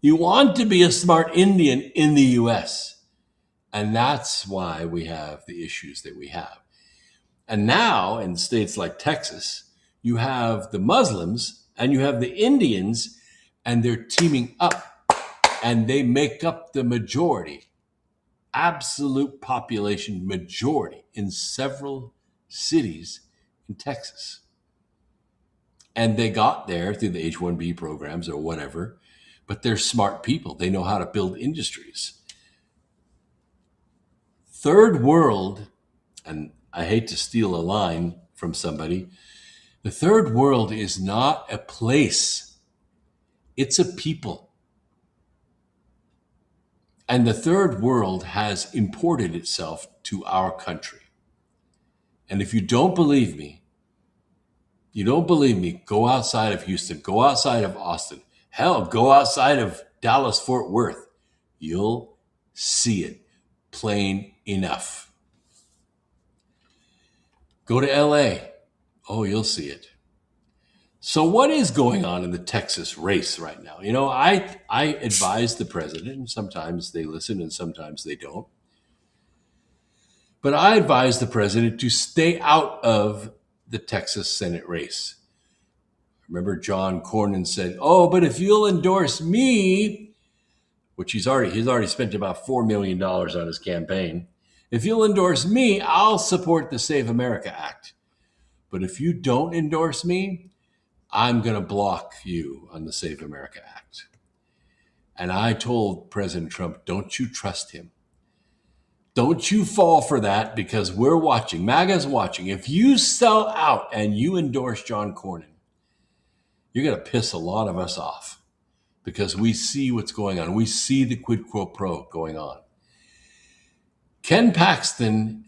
You want to be a smart Indian in the US. And that's why we have the issues that we have. And now in states like Texas, you have the Muslims and you have the Indians, and they're teaming up and they make up the majority, absolute population majority in several cities in Texas. And they got there through the H-1B programs or whatever, but they're smart people. They know how to build industries. Third world, and I hate to steal a line from somebody, the third world is not a place. It's a people. And the third world has imported itself to our country. And if you don't believe me, go outside of Houston, go outside of Austin, hell, go outside of Dallas, Fort Worth. You'll see it plain enough. Go to LA. Oh, you'll see it. So what is going on in the Texas race right now? You know, I advise the president, and sometimes they listen and sometimes they don't. But I advise the president to stay out of the Texas Senate race. Remember John Cornyn said, "Oh, but if you'll endorse me," which he's already spent about $4 million on his campaign. "If you'll endorse me, I'll support the Save America Act. But if you don't endorse me, I'm going to block you on the Save America Act." And I told President Trump, don't you trust him. Don't you fall for that, because we're watching. MAGA's watching. If you sell out and you endorse John Cornyn, you're going to piss a lot of us off, because we see what's going on. We see the quid pro quo going on. Ken Paxton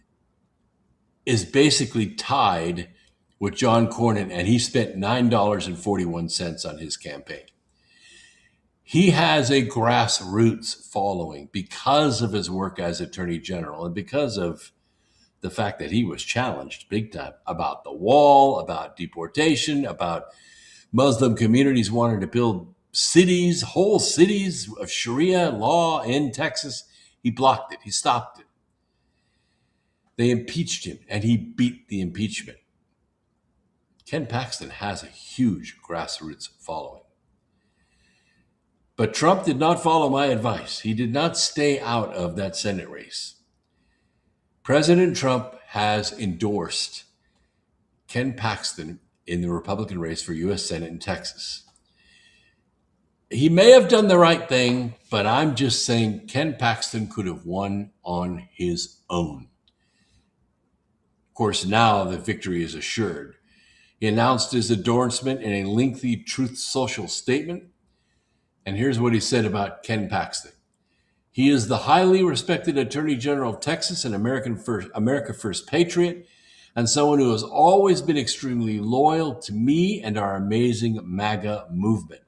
is basically tied with John Cornyn, and he spent $9.41 on his campaign. He has a grassroots following because of his work as Attorney General and because of the fact that he was challenged big time about the wall, about deportation, about Muslim communities wanting to build cities, whole cities of Sharia law in Texas. He blocked it. He stopped it. They impeached him, and he beat the impeachment. Ken Paxton has a huge grassroots following. But Trump did not follow my advice. He did not stay out of that Senate race. President Trump has endorsed Ken Paxton in the Republican race for U.S. Senate in Texas. He may have done the right thing, but I'm just saying Ken Paxton could have won on his own. Of course, now the victory is assured. He announced his endorsement in a lengthy Truth Social statement. And here's what he said about Ken Paxton. "He is the highly respected Attorney General of Texas, an America First patriot, and someone who has always been extremely loyal to me and our amazing MAGA movement."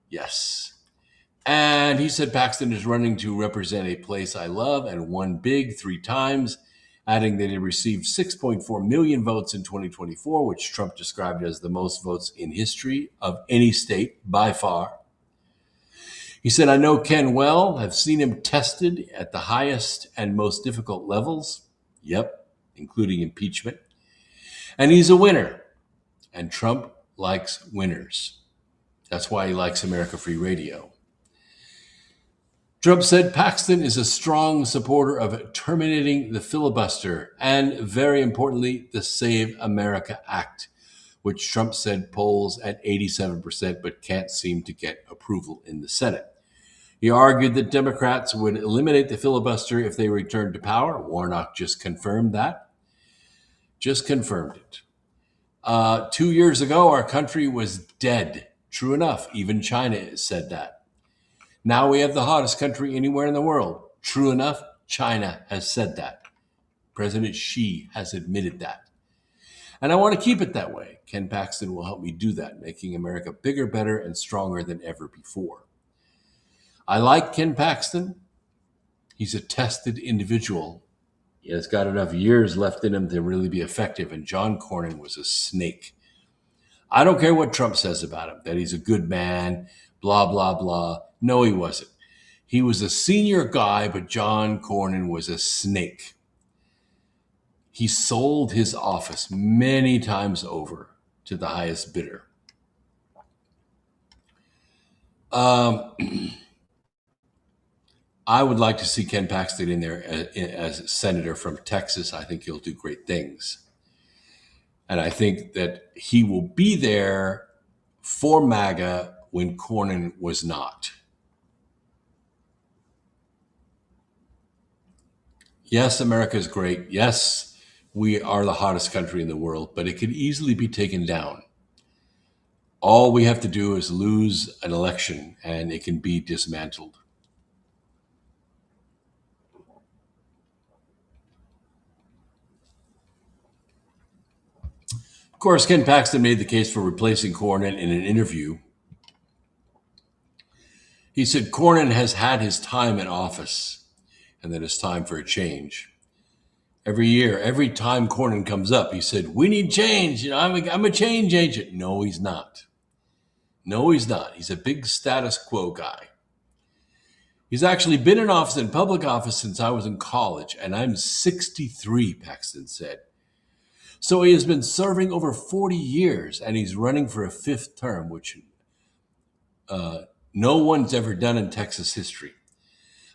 Yes. And he said Paxton is running to represent a place I love and won big 3 times, adding that he received 6.4 million votes in 2024, which Trump described as the most votes in history of any state by far. He said, I know Ken well. I've seen him tested at the highest and most difficult levels. Yep, including impeachment. And he's a winner. And Trump likes winners. That's why he likes America Free Radio. Trump said Paxton is a strong supporter of terminating the filibuster and, very importantly, the Save America Act, which Trump said polls at 87% but can't seem to get approval in the Senate. He argued that Democrats would eliminate the filibuster if they returned to power. Warnock just confirmed that. Just confirmed it. 2 years ago, our country was dead. True enough, even China said that. Now we have the hottest country anywhere in the world. True enough, China has said that. President Xi has admitted that. And I want to keep it that way. Ken Paxton will help me do that, making America bigger, better, and stronger than ever before. I like Ken Paxton. He's a tested individual. He has got enough years left in him to really be effective, and John Cornyn was a snake. I don't care what Trump says about him, that he's a good man, blah, blah, blah. No, he wasn't. He was a senior guy, but John Cornyn was a snake. He sold his office many times over to the highest bidder. I would like to see Ken Paxton in there as senator from Texas. I think he'll do great things. And I think that he will be there for MAGA when Cornyn was not. Yes, America is great. Yes, we are the hottest country in the world, but it could easily be taken down. All we have to do is lose an election and it can be dismantled. Of course, Ken Paxton made the case for replacing Cornyn in an interview. He said Cornyn has had his time in office and that it's time for a change. Every year, every time Cornyn comes up, he said, we need change. You know, I'm a change agent. No, he's not. No, he's not. He's a big status quo guy. He's actually been in office, in public office, since I was in college, and I'm 63, Paxton said. So he has been serving over 40 years, and he's running for a fifth term, which no one's ever done in Texas history.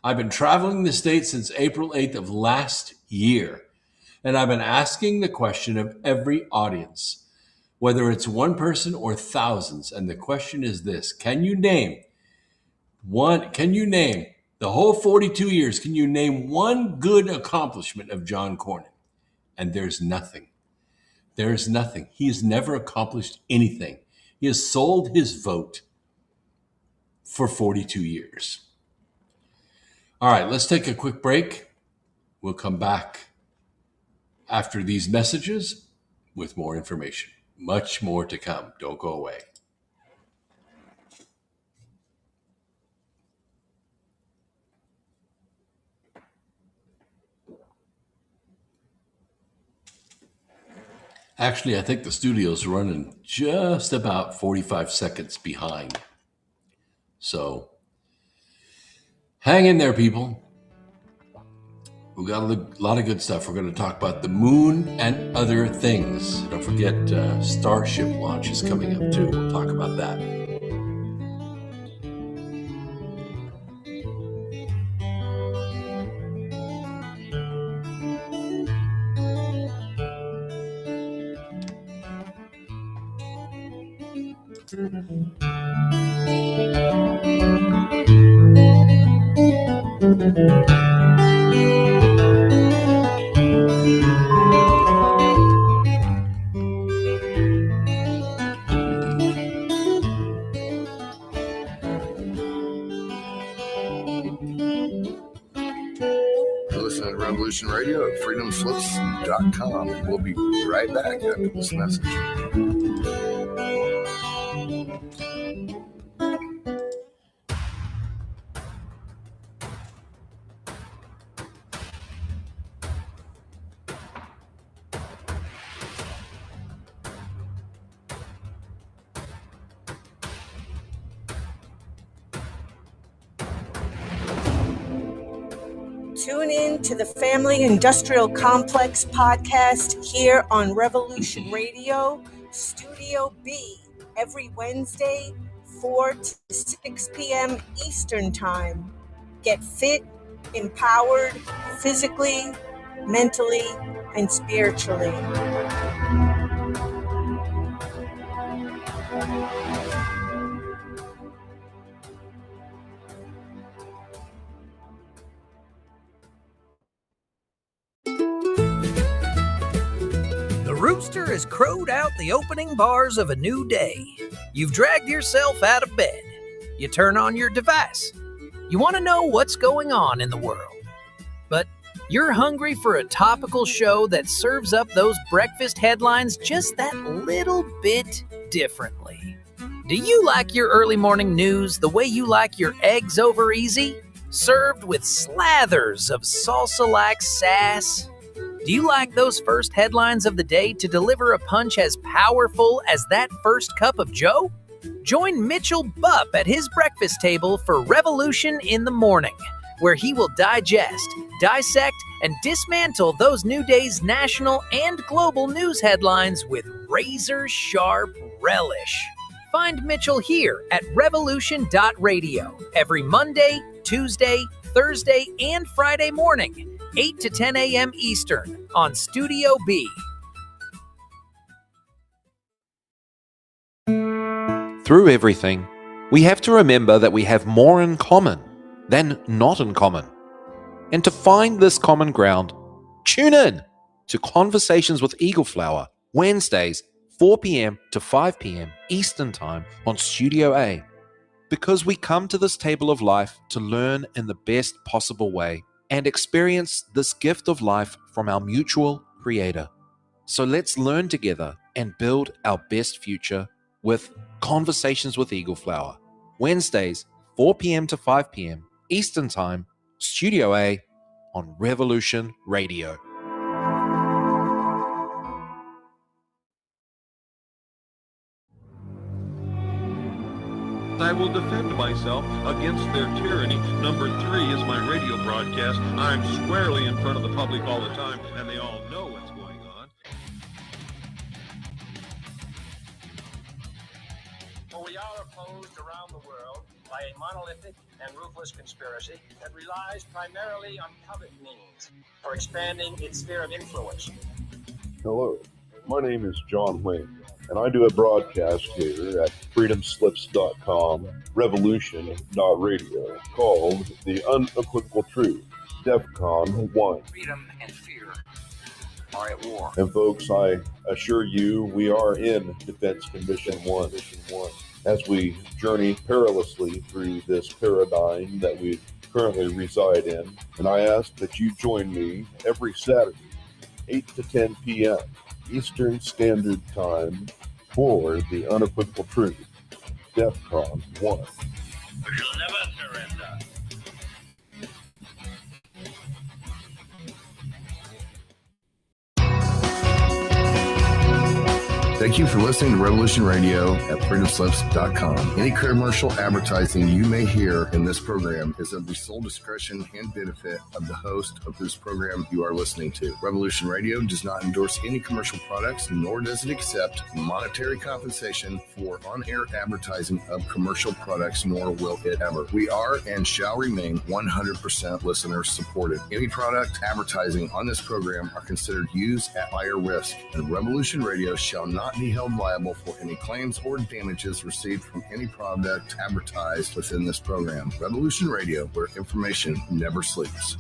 I've been traveling the state since April 8th of last year, and I've been asking the question of every audience, whether it's one person or thousands, and the question is this: can you name the whole 42 years, can you name one good accomplishment of John Cornyn? And there's nothing. There's nothing. He has never accomplished anything. He has sold his vote for 42 years. All right, let's take a quick break. We'll come back after these messages with more information. Much more to come. Don't go away. Actually, I think the studio's running just about 45 seconds behind. So hang in there, people. We've got a lot of good stuff. We're going to talk about the moon and other things. Don't forget, Starship launch is coming up too. We'll talk about that. Listen to Revolution Radio at freedomslips.com. We'll be right back after this message. Tune in to the Family Industrial Complex podcast here on Revolution Radio, Studio B, every Wednesday, 4 to 6 p.m. Eastern Time. Get fit, empowered, physically, mentally, and spiritually. The rooster has crowed out the opening bars of a new day. You've dragged yourself out of bed. You turn on your device. You want to know what's going on in the world. But you're hungry for a topical show that serves up those breakfast headlines just that little bit differently. Do you like your early morning news the way you like your eggs over easy? Served with slathers of salsa-like sass? Do you like those first headlines of the day to deliver a punch as powerful as that first cup of joe? Join Mitchell Bupp at his breakfast table for Revolution in the Morning, where he will digest, dissect, and dismantle those new day's national and global news headlines with razor-sharp relish. Find Mitchell here at revolution.radio every Monday, Tuesday, Thursday, and Friday morning, 8 to 10 a.m. Eastern on Studio B. Through everything, we have to remember that we have more in common than not in common. And to find this common ground, tune in to Conversations with Eagle Flower, Wednesdays, 4 p.m. to 5 p.m. Eastern Time on Studio A. Because we come to this table of life to learn in the best possible way and experience this gift of life from our mutual creator. So let's learn together and build our best future with Conversations with Eagle Flower, Wednesdays, 4 p.m. to 5 p.m. Eastern Time, Studio A on Revolution Radio. I will defend myself against their tyranny. Number 3 is my radio broadcast. I'm squarely in front of the public all the time, and they all know what's going on. For we are opposed around the world by a monolithic and ruthless conspiracy that relies primarily on covert means for expanding its sphere of influence. Hello, my name is John Wayne, and I do a broadcast here at freedomslips.com, revolution.radio, called The Unequivocal Truth, DEFCON 1. Freedom and fear are at war. And folks, I assure you, we are in Defense Condition 1. As we journey perilously through this paradigm that we currently reside in, and I ask that you join me every Saturday, 8 to 10 p.m. Eastern Standard Time for The Unequivocal Truth, DEFCON 1. We shall never surrender. Thank you for listening to Revolution Radio at freedomslips.com. Any commercial advertising you may hear in this program is of the sole discretion and benefit of the host of whose program you are listening to. Revolution Radio does not endorse any commercial products, nor does it accept monetary compensation for on-air advertising of commercial products, nor will it ever. We are and shall remain 100% listener supported. Any product advertising on this program are considered used at higher risk, and Revolution Radio shall not be held liable for any claims or damages received from any product advertised within this program. Revolution Radio, where information never sleeps.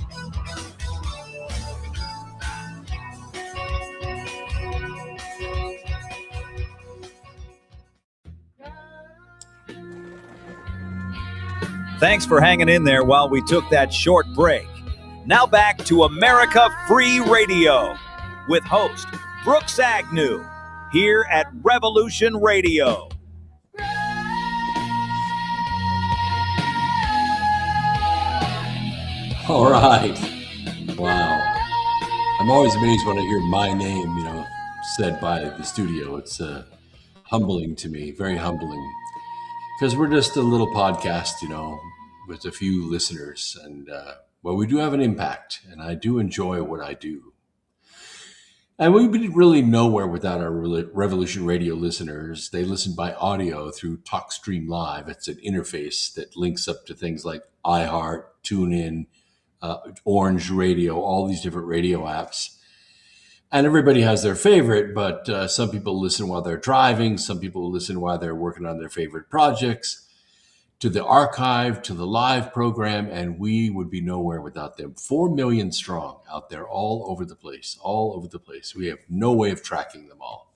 Thanks for hanging in there while we took that short break. Now back to America Free Radio with host Brooks Agnew here at Revolution Radio. All right. Wow. I'm always amazed when I hear my name, said by the studio. It's humbling to me, very humbling. Because we're just a little podcast, with a few listeners. And But we do have an impact, and I do enjoy what I do. And we've been really nowhere without our Revolution Radio listeners. They listen by audio through TalkStream Live. It's an interface that links up to things like iHeart, TuneIn, Orange Radio, all these different radio apps. And everybody has their favorite, but some people listen while they're driving. Some people listen while they're working on their favorite projects, to the archive, to the live program, and we would be nowhere without them. 4 million strong out there all over the place, all over the place. We have no way of tracking them all.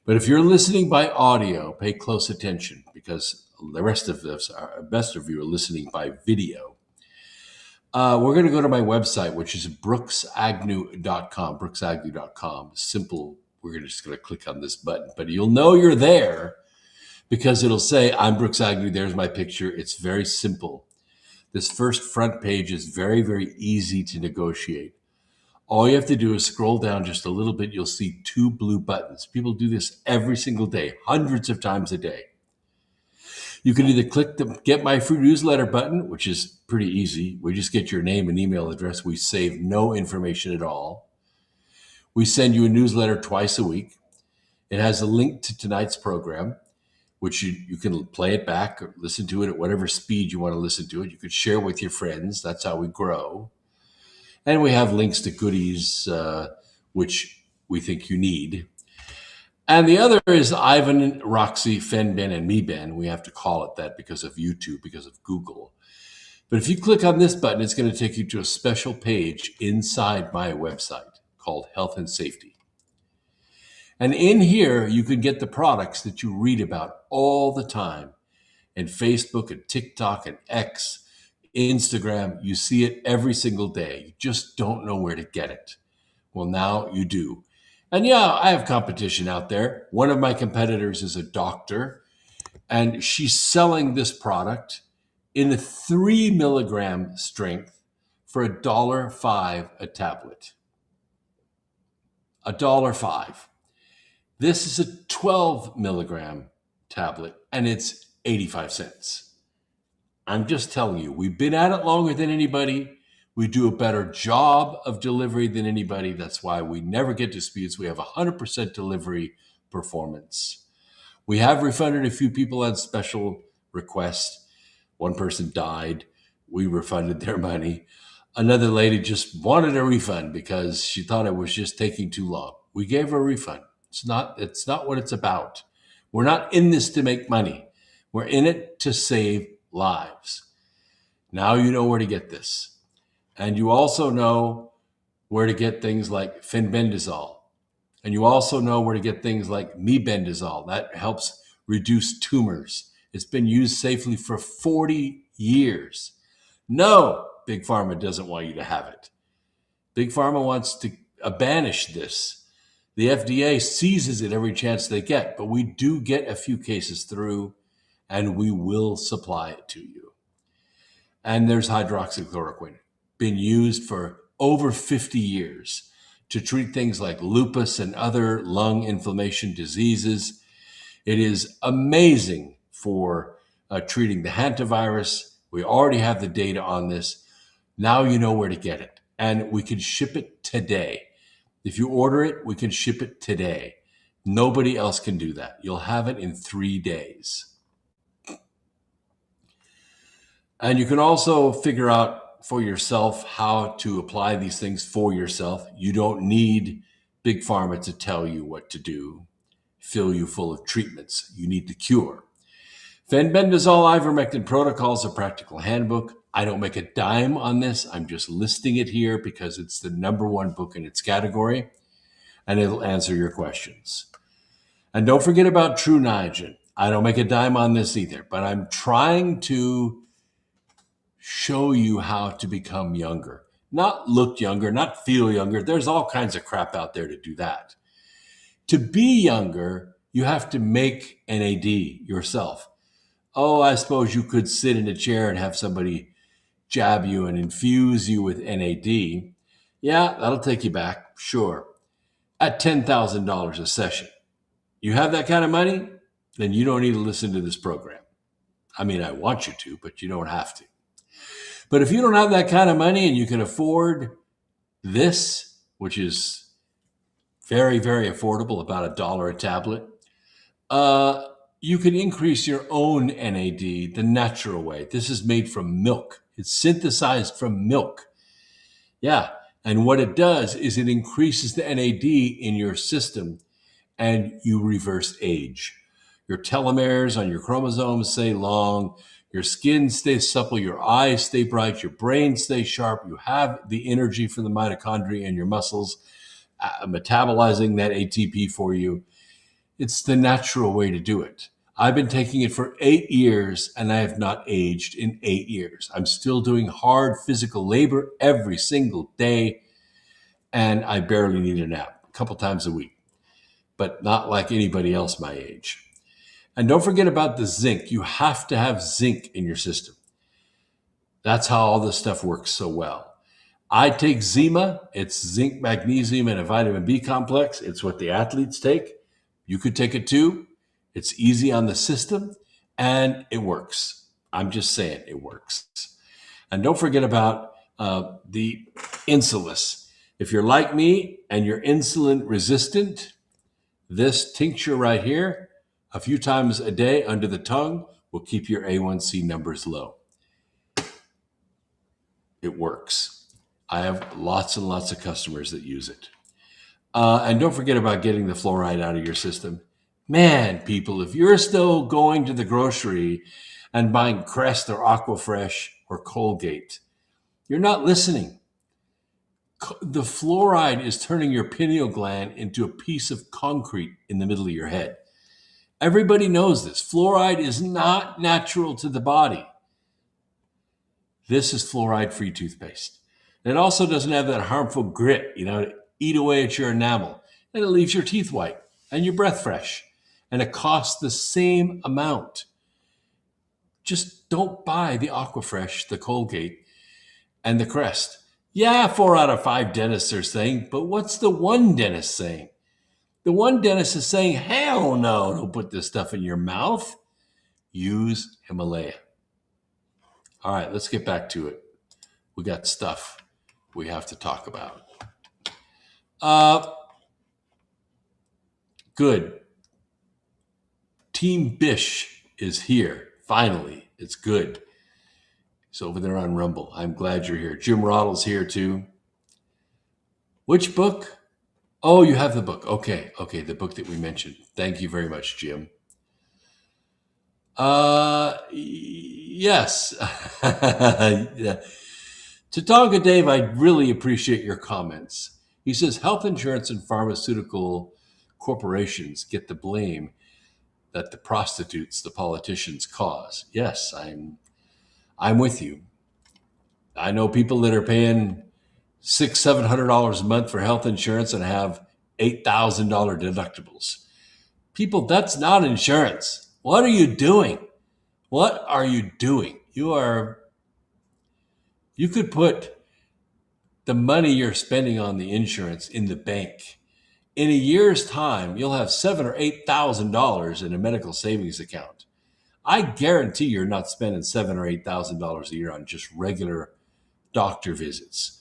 But if you're listening by audio, pay close attention, because the rest of us, best of you are listening by video. We're going to go to my website, which is brooksagnew.com, brooksagnew.com. Simple. We're just going to click on this button, but you'll know you're there because it'll say, I'm Brooks Agnew. There's my picture. It's very simple. This first front page is very, very easy to negotiate. All you have to do is scroll down just a little bit. You'll see 2 blue buttons. People do this every single day, hundreds of times a day. You can either click the Get My Free Newsletter button, which is pretty easy. We just get your name and email address. We save no information at all. We send you a newsletter twice a week. It has a link to tonight's program, which you can play it back or listen to it at whatever speed you want to listen to it. You could share with your friends. That's how we grow. And we have links to goodies, which we think you need. And the other is Ivan, Roxy, Fenben, and MeBen. We have to call it that because of YouTube, because of Google. But if you click on this button, it's going to take you to a special page inside my website called Health and Safety. And in here, you can get the products that you read about all the time. And Facebook and TikTok and X, Instagram, you see it every single day. You just don't know where to get it. Well, now you do. And yeah, I have competition out there. One of my competitors is a doctor, and she's selling this product in a 3 milligram strength for $1.05 a tablet. $1.05. This is a 12 milligram tablet, and it's 85 cents. I'm just telling you, we've been at it longer than anybody. We do a better job of delivery than anybody. That's why we never get disputes. We have 100% delivery performance. We have refunded a few people on special requests. One person died. We refunded their money. Another lady just wanted a refund because she thought it was just taking too long. We gave her a refund. It's not what it's about. We're not in this to make money. We're in it to save lives. Now you know where to get this. And you also know where to get things like fenbendazole. And you also know where to get things like mebendazole. That helps reduce tumors. It's been used safely for 40 years. No, Big Pharma doesn't want you to have it. Big Pharma wants to banish this. The FDA seizes it every chance they get, but we do get a few cases through, and we will supply it to you. And there's hydroxychloroquine, been used for over 50 years to treat things like lupus and other lung inflammation diseases. It is amazing for treating the hantavirus. We already have the data on this. Now you know where to get it. And we can ship it today. If you order it, we can ship it today. Nobody else can do that. You'll have it in 3 days. And you can also figure out for yourself how to apply these things for yourself. You don't need Big Pharma to tell you what to do, fill you full of treatments. You need the cure. Fenbendazole ivermectin protocols, a practical handbook. I don't make a dime on this. I'm just listing it here because it's the #1 book in its category, and it'll answer your questions. And don't forget about True Niagen. I don't make a dime on this either, but I'm trying to show you how to become younger. Not look younger, not feel younger. There's all kinds of crap out there to do that. To be younger, you have to make NAD yourself. Oh, I suppose you could sit in a chair and have somebody jab you and infuse you with NAD. Yeah, that'll take you back, sure, at $10,000 a session. You have that kind of money? Then you don't need to listen to this program. I mean, I want you to, but you don't have to. But if you don't have that kind of money and you can afford this, which is very, very affordable, about $1 a tablet, you can increase your own NAD the natural way. This is made from milk. It's synthesized from milk. Yeah. And what it does is it increases the NAD in your system and you reverse age. Your telomeres on your chromosomes stay long. Your skin stays supple. Your eyes stay bright. Your brain stays sharp. You have the energy for the mitochondria in your muscles metabolizing that ATP for you. It's the natural way to do it. I've been taking it for 8 years and I have not aged in 8 years. I'm still doing hard physical labor every single day and I barely need a nap a couple times a week, but not like anybody else my age. And don't forget about the zinc. You have to have zinc in your system. That's how all this stuff works so well. I take Zima. It's zinc, magnesium, and a vitamin B complex. It's what the athletes take. You could take it too. It's easy on the system, and it works. I'm just saying it works. And don't forget about the Insulis. If you're like me and you're insulin resistant, this tincture right here, a few times a day under the tongue, will keep your A1C numbers low. It works. I have lots and lots of customers that use it. And don't forget about getting the fluoride out of your system. Man, people, if you're still going to the grocery and buying Crest or Aquafresh or Colgate, you're not listening. The fluoride is turning your pineal gland into a piece of concrete in the middle of your head. Everybody knows this. Fluoride is not natural to the body. This is fluoride-free toothpaste. It also doesn't have that harmful grit, to eat away at your enamel. And it leaves your teeth white and your breath fresh. And it costs the same amount. Just don't buy the Aquafresh, the Colgate, and the Crest. Yeah, 4 out of 5 dentists are saying, but what's the one dentist saying? The one dentist is saying, hell no, don't put this stuff in your mouth. Use Himalaya. All right, let's get back to it. We got stuff we have to talk about. Good. Team Bish is here. Finally, it's good. He's over there on Rumble. I'm glad you're here. Jim Rottle's here too. Which book? Oh, you have the book. Okay, the book that we mentioned. Thank you very much, Jim. Yes. Tatonga Dave, I really appreciate your comments. He says health insurance and pharmaceutical corporations get the blame that the prostitutes, the politicians, cause. Yes, I'm with you. I know people that are paying $600-700 a month for health insurance and have $8,000 deductibles. People, that's not insurance. What are you doing? What are you doing? You could put the money you're spending on the insurance in the bank. In a year's time, you'll have $7,000 or $8,000 in a medical savings account. I guarantee you're not spending $7,000 or $8,000 a year on just regular doctor visits.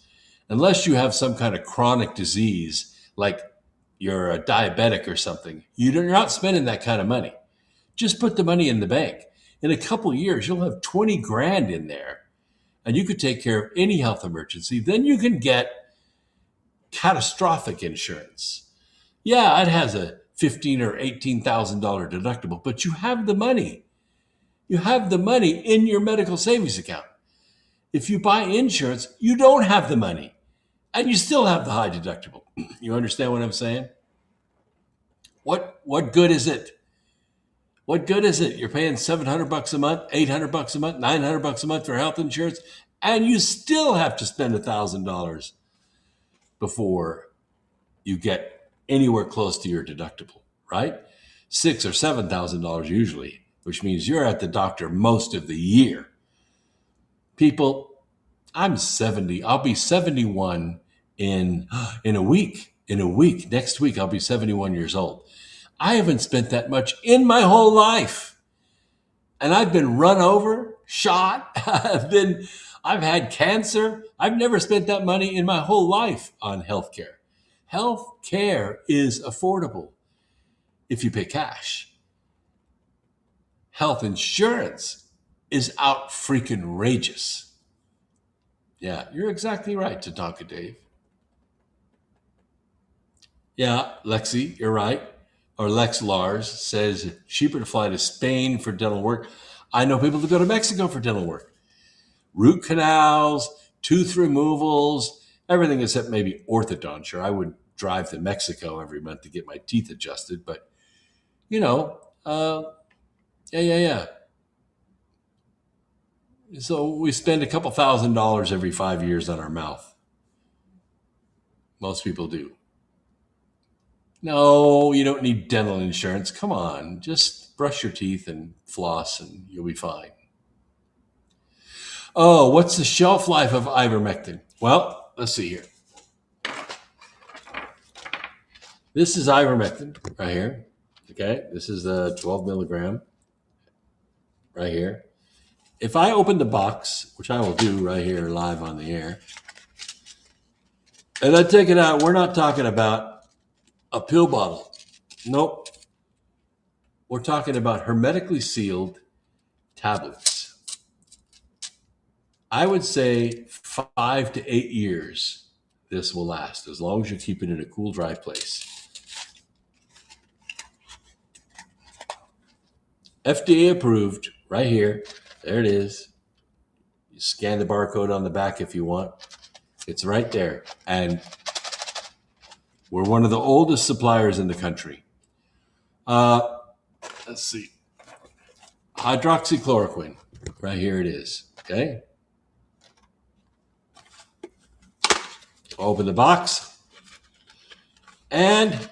Unless you have some kind of chronic disease, like you're a diabetic or something, you're not spending that kind of money. Just put the money in the bank. In a couple of years, you'll have 20 grand in there, and you could take care of any health emergency. Then you can get catastrophic insurance. Yeah, it has a $15,000 or $18,000 deductible, but you have the money. You have the money in your medical savings account. If you buy insurance, you don't have the money, and you still have the high deductible. You understand what I'm saying? What good is it? What good is it? You're paying $700 a month, $800 a month, $900 a month for health insurance, and you still have to spend $1,000 before you get anywhere close to your deductible, right? $6,000 or $7,000 usually, which means you're at the doctor most of the year. People, I'm 70. I'll be 71 in a week. In a week, next week, I'll be 71 years old. I haven't spent that much in my whole life. And I've been run over, shot. I've been I've had cancer. I've never spent that money in my whole life on healthcare. Healthcare is affordable if you pay cash. Health insurance is out freaking rageous. Yeah, you're exactly right, Tatanka Dave. Yeah, Lexi, you're right. Or Lex Lars says cheaper to fly to Spain for dental work. I know people that go to Mexico for dental work. Root canals, tooth removals, everything except maybe orthodonture. I would drive to Mexico every month to get my teeth adjusted, but yeah. So we spend a couple $1,000s every 5 years on our mouth. Most people do. No, you don't need dental insurance. Come on, just brush your teeth and floss and you'll be fine. Oh, what's the shelf life of ivermectin? Well, let's see here. This is ivermectin right here. Okay, this is the 12 milligram right here. If I open the box, which I will do right here live on the air, and I take it out, we're not talking about a pill bottle. Nope. We're talking about hermetically sealed tablets. I would say 5 to 8 years this will last, as long as you keep it in a cool, dry place. FDA approved, right here. There it is. You scan the barcode on the back if you want. It's right there. And we're one of the oldest suppliers in the country. Let's see. Hydroxychloroquine. Right here it is. Okay. Open the box. And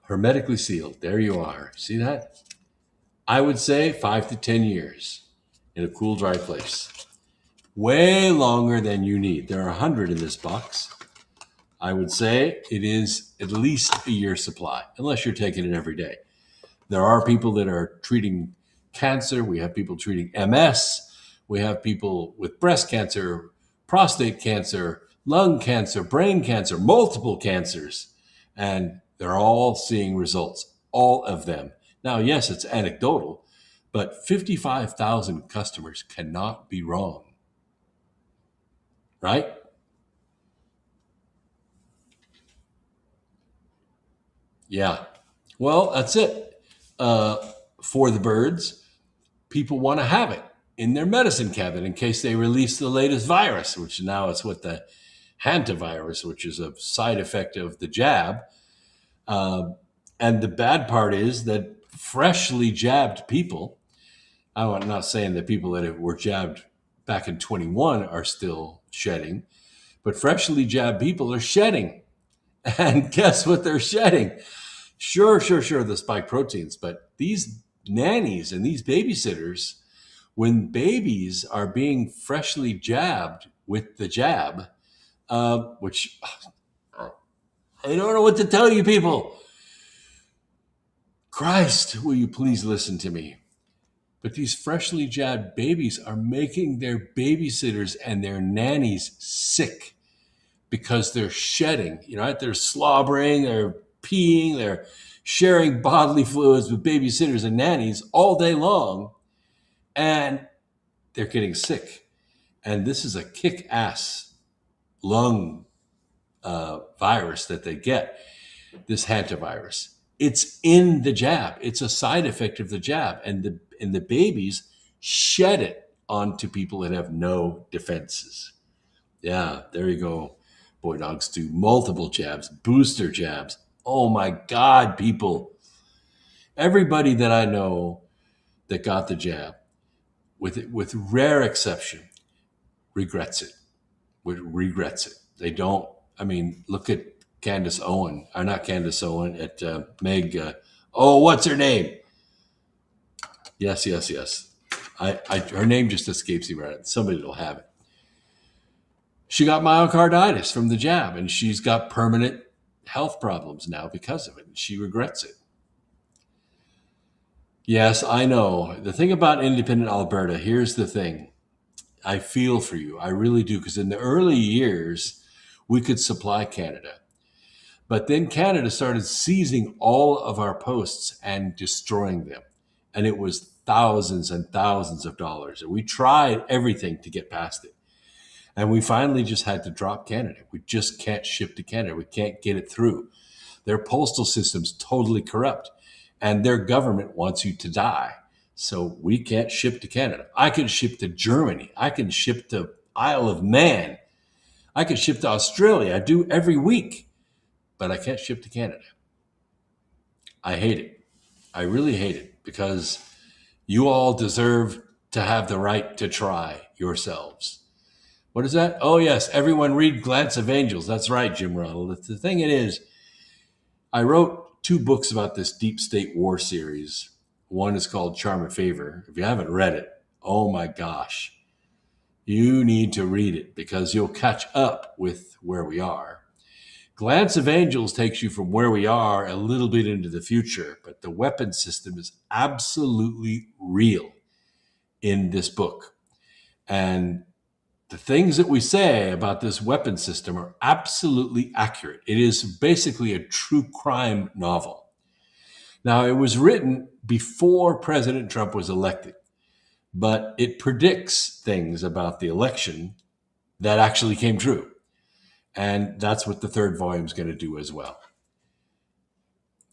hermetically sealed. There you are. See that? I would say 5 to 10 years in a cool, dry place. Way longer than you need. There are 100 in this box. I would say it is at least a year's supply, unless you're taking it every day. There are people that are treating cancer. We have people treating MS. We have people with breast cancer, prostate cancer, lung cancer, brain cancer, multiple cancers. And they're all seeing results, all of them. Now, yes, it's anecdotal, but 55,000 customers cannot be wrong. Right? Yeah. Well, that's it. For the birds, people want to have it in their medicine cabinet in case they release the latest virus, which now is what the hantavirus, which is a side effect of the jab. And the bad part is that freshly jabbed people, I'm not saying that people that were jabbed back in 21 are still shedding, but freshly jabbed people are shedding. And guess what they're shedding? Sure, the spike proteins, but these nannies and these babysitters, when babies are being freshly jabbed with the jab, which I don't know what to tell you people. Christ, will you please listen to me? But these freshly jabbed babies are making their babysitters and their nannies sick because they're shedding. They're slobbering, they're peeing, they're sharing bodily fluids with babysitters and nannies all day long, and they're getting sick. And this is a kick-ass lung virus that they get, this hantavirus. It's in the jab. It's a side effect of the jab, and the babies shed it onto people that have no defenses. Yeah, there you go. Boy, dogs do multiple jabs, booster jabs. Oh my God, people. Everybody that I know that got the jab, with rare exception, regrets it. They don't. I mean, look at Candace Owen, or not Candace Owen, at Meg. What's her name? Yes. Her name just escapes me right. Somebody will have it. She got myocarditis from the jab, and she's got permanent health problems now because of it, and she regrets it. Yes, I know. The thing about independent Alberta, here's the thing. I feel for you. I really do. Because in the early years, we could supply Canada. But then Canada started seizing all of our posts and destroying them. And it was thousands and thousands of dollars. And we tried everything to get past it. And we finally just had to drop Canada. We just can't ship to Canada. We can't get it through. Their postal system's totally corrupt. And their government wants you to die. So we can't ship to Canada. I can ship to Germany. I can ship to Isle of Man. I can ship to Australia. I do every week. But I can't ship to Canada. I hate it. I really hate it because you all deserve to have the right to try yourselves. What is that? Oh, yes. Everyone read Glance of Angels. That's right, Jim Ronald. The thing it is, I wrote 2 books about this deep state war series. One is called Charm and Favor. If you haven't read it, oh my gosh, you need to read it because you'll catch up with where we are. Glance of Angels takes you from where we are a little bit into the future, but the weapon system is absolutely real in this book. And the things that we say about this weapon system are absolutely accurate. It is basically a true crime novel. Now, it was written before President Trump was elected, but it predicts things about the election that actually came true. And that's what the 3rd volume is going to do as well.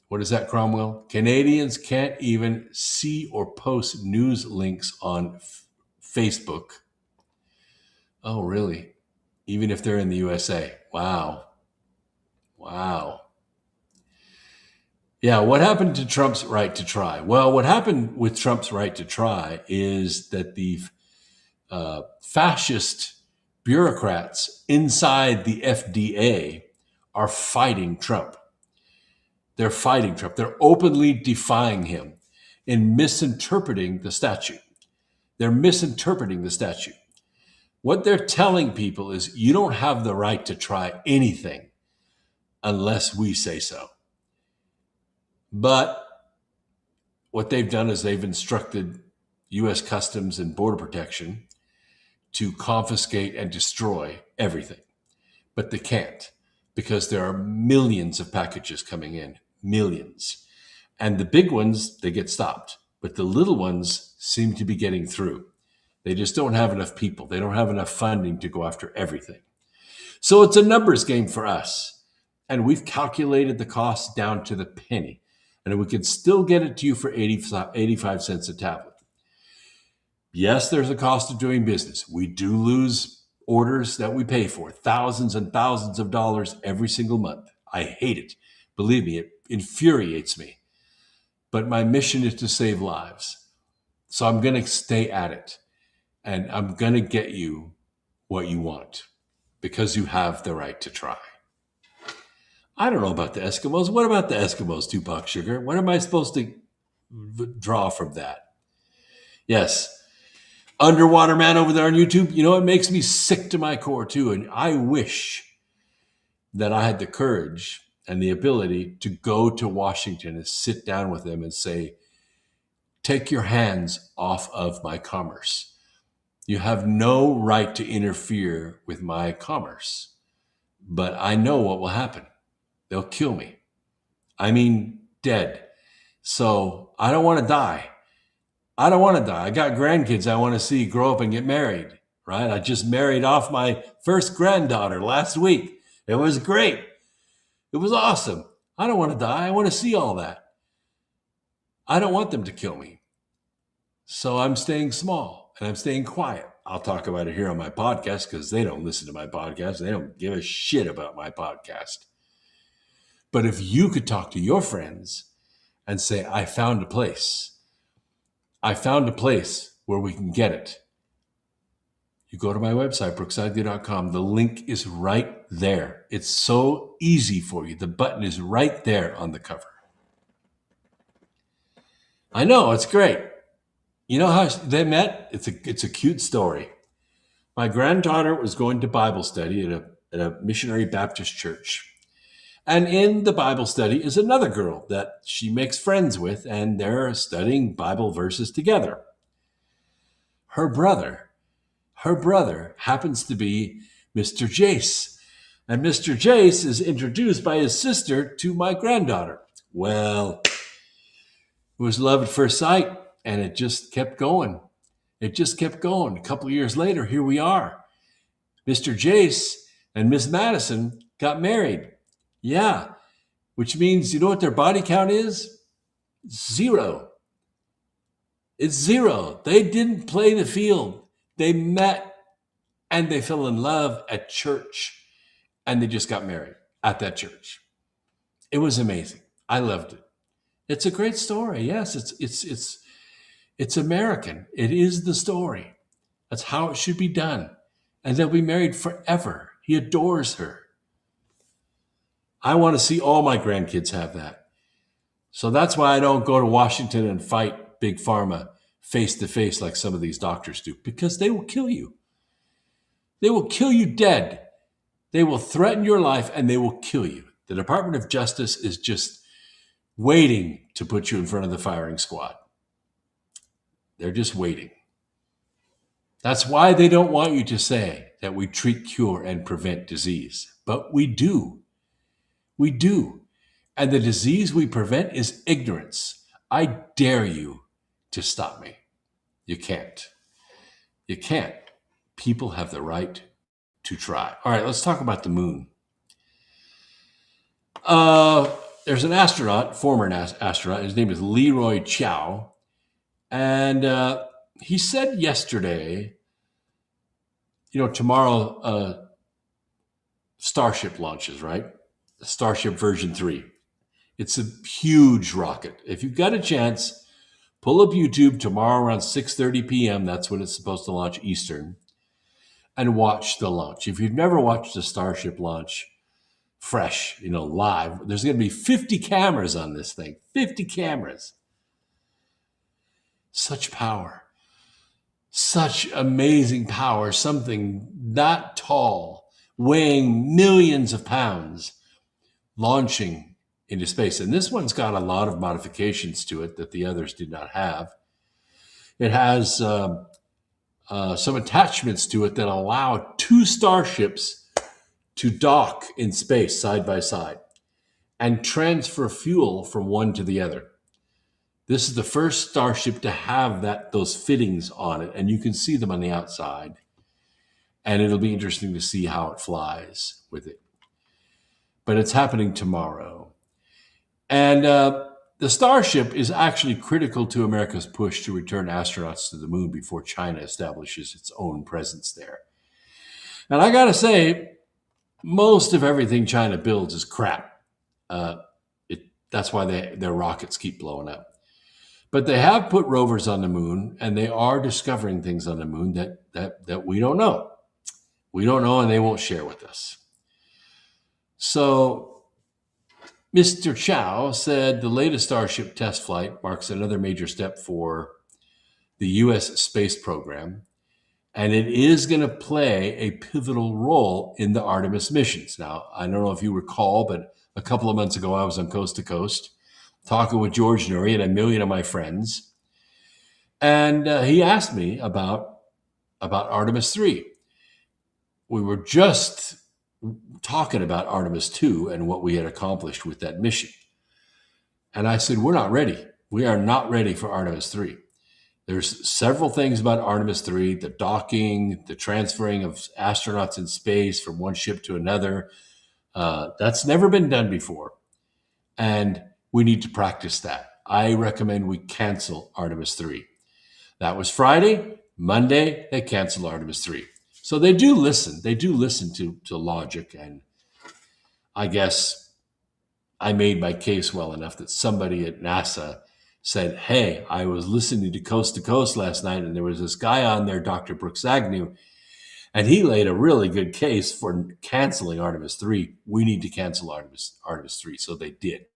What is that, Cromwell? Canadians can't even see or post news links on Facebook. Oh, really? Even if they're in the USA? Wow. Yeah, what happened to Trump's right to try? Well, what happened with Trump's right to try is that the fascist bureaucrats inside the FDA are fighting Trump. They're fighting Trump. They're openly defying him in misinterpreting the statute. They're misinterpreting the statute. What they're telling people is you don't have the right to try anything unless we say so. But what they've done is they've instructed U.S. Customs and Border Protection to confiscate and destroy everything. But they can't because there are millions of packages coming in, millions. And the big ones, they get stopped. But the little ones seem to be getting through. They just don't have enough people. They don't have enough funding to go after everything. So it's a numbers game for us. And we've calculated the cost down to the penny. And we can still get it to you for 85 cents a tablet. Yes, there's a cost of doing business. We do lose orders that we pay for, thousands and thousands of dollars every single month. I hate it. Believe me, it infuriates me. But my mission is to save lives. So I'm going to stay at it. And I'm going to get you what you want because you have the right to try. I don't know about the Eskimos. What about the Eskimos, Tupac Sugar? What am I supposed to draw from that? Yes. Underwater Man over there on YouTube, you know, it makes me sick to my core too. And I wish that I had the courage and the ability to go to Washington and sit down with them and say, take your hands off of my commerce. You have no right to interfere with my commerce. But I know what will happen. They'll kill me. I mean, dead. So I don't want to die. I don't want to die. I got grandkids I want to see grow up and get married, right? I just married off my first granddaughter last week. It was great. It was awesome. I don't want to die. I want to see all that. I don't want them to kill me. So I'm staying small and I'm staying quiet. I'll talk about it here on my podcast because they don't listen to my podcast. They don't give a shit about my podcast. But if you could talk to your friends and say, I found a place. I found a place where we can get it. You go to my website, brookesagnew.com. The link is right there. It's so easy for you. The button is right there on the cover. I know, it's great. You know how they met? It's a cute story. My granddaughter was going to Bible study at a missionary Baptist church. And in the Bible study is another girl that she makes friends with, and they're studying Bible verses together. Her brother Her brother happens to be Mr. Jace. And Mr. Jace is introduced by his sister to my granddaughter. Well, it was love at first sight, and it just kept going. It just kept going. A couple of years later, here we are. Mr. Jace and Miss Madison got married. Yeah, which means, you know what their body count is? 0. It's 0. They didn't play the field. They met and they fell in love at church, and they just got married at that church. It was amazing. I loved it. It's a great story. Yes, it's American. It is the story. That's how it should be done. And they'll be married forever. He adores her. I want to see all my grandkids have that. So that's why I don't go to Washington and fight Big Pharma face to face like some of these doctors do, because they will kill you. They will kill you dead. They will threaten your life and they will kill you. The Department of Justice is just waiting to put you in front of the firing squad. They're just waiting. That's why they don't want you to say that we treat, cure, and prevent disease. But we do. We do. And the disease we prevent is ignorance. I dare you to stop me. You can't. You can't. People have the right to try. All right, let's talk about the moon. There's an astronaut, former astronaut. His name is Leroy Chiao. And he said yesterday, tomorrow Starship launches, right? Starship version 3. It's a huge rocket. If you've got a chance, pull up YouTube tomorrow around 6:30 p.m. That's when it's supposed to launch Eastern. And watch the launch. If you've never watched a Starship launch fresh, live, there's going to be 50 cameras on this thing. 50 cameras. Such power. Such amazing power. Something that tall, weighing millions of pounds, launching into space. And this one's got a lot of modifications to it that the others did not have. It has some attachments to it that allow 2 starships to dock in space side by side and transfer fuel from one to the other. This is the first Starship to have those fittings on it, and you can see them on the outside. And it'll be interesting to see how it flies with it. But it's happening tomorrow. And the Starship is actually critical to America's push to return astronauts to the moon before China establishes its own presence there. And I got to say, most of everything China builds is crap. That's why their rockets keep blowing up. But they have put rovers on the moon, and they are discovering things on the moon that we don't know. We don't know, and they won't share with us. So Mr. Chow said the latest Starship test flight marks another major step for the U.S. space program, and it is going to play a pivotal role in the Artemis missions. Now, I don't know if you recall, but a couple of months ago, I was on Coast to Coast talking with George Noory and a million of my friends, and he asked me about Artemis 3. We were just talking about Artemis 2 and what we had accomplished with that mission. And I said, we're not ready. We are not ready for Artemis 3. There's several things about Artemis 3, the docking, the transferring of astronauts in space from one ship to another. That's never been done before. And we need to practice that. I recommend we cancel Artemis 3. That was Friday. Monday, they canceled Artemis 3. So they do listen. They do listen to logic. And I guess I made my case well enough that somebody at NASA said, hey, I was listening to Coast last night, and there was this guy on there, Dr. Brooks Agnew, and he laid a really good case for canceling Artemis 3. We need to cancel Artemis 3. So they did.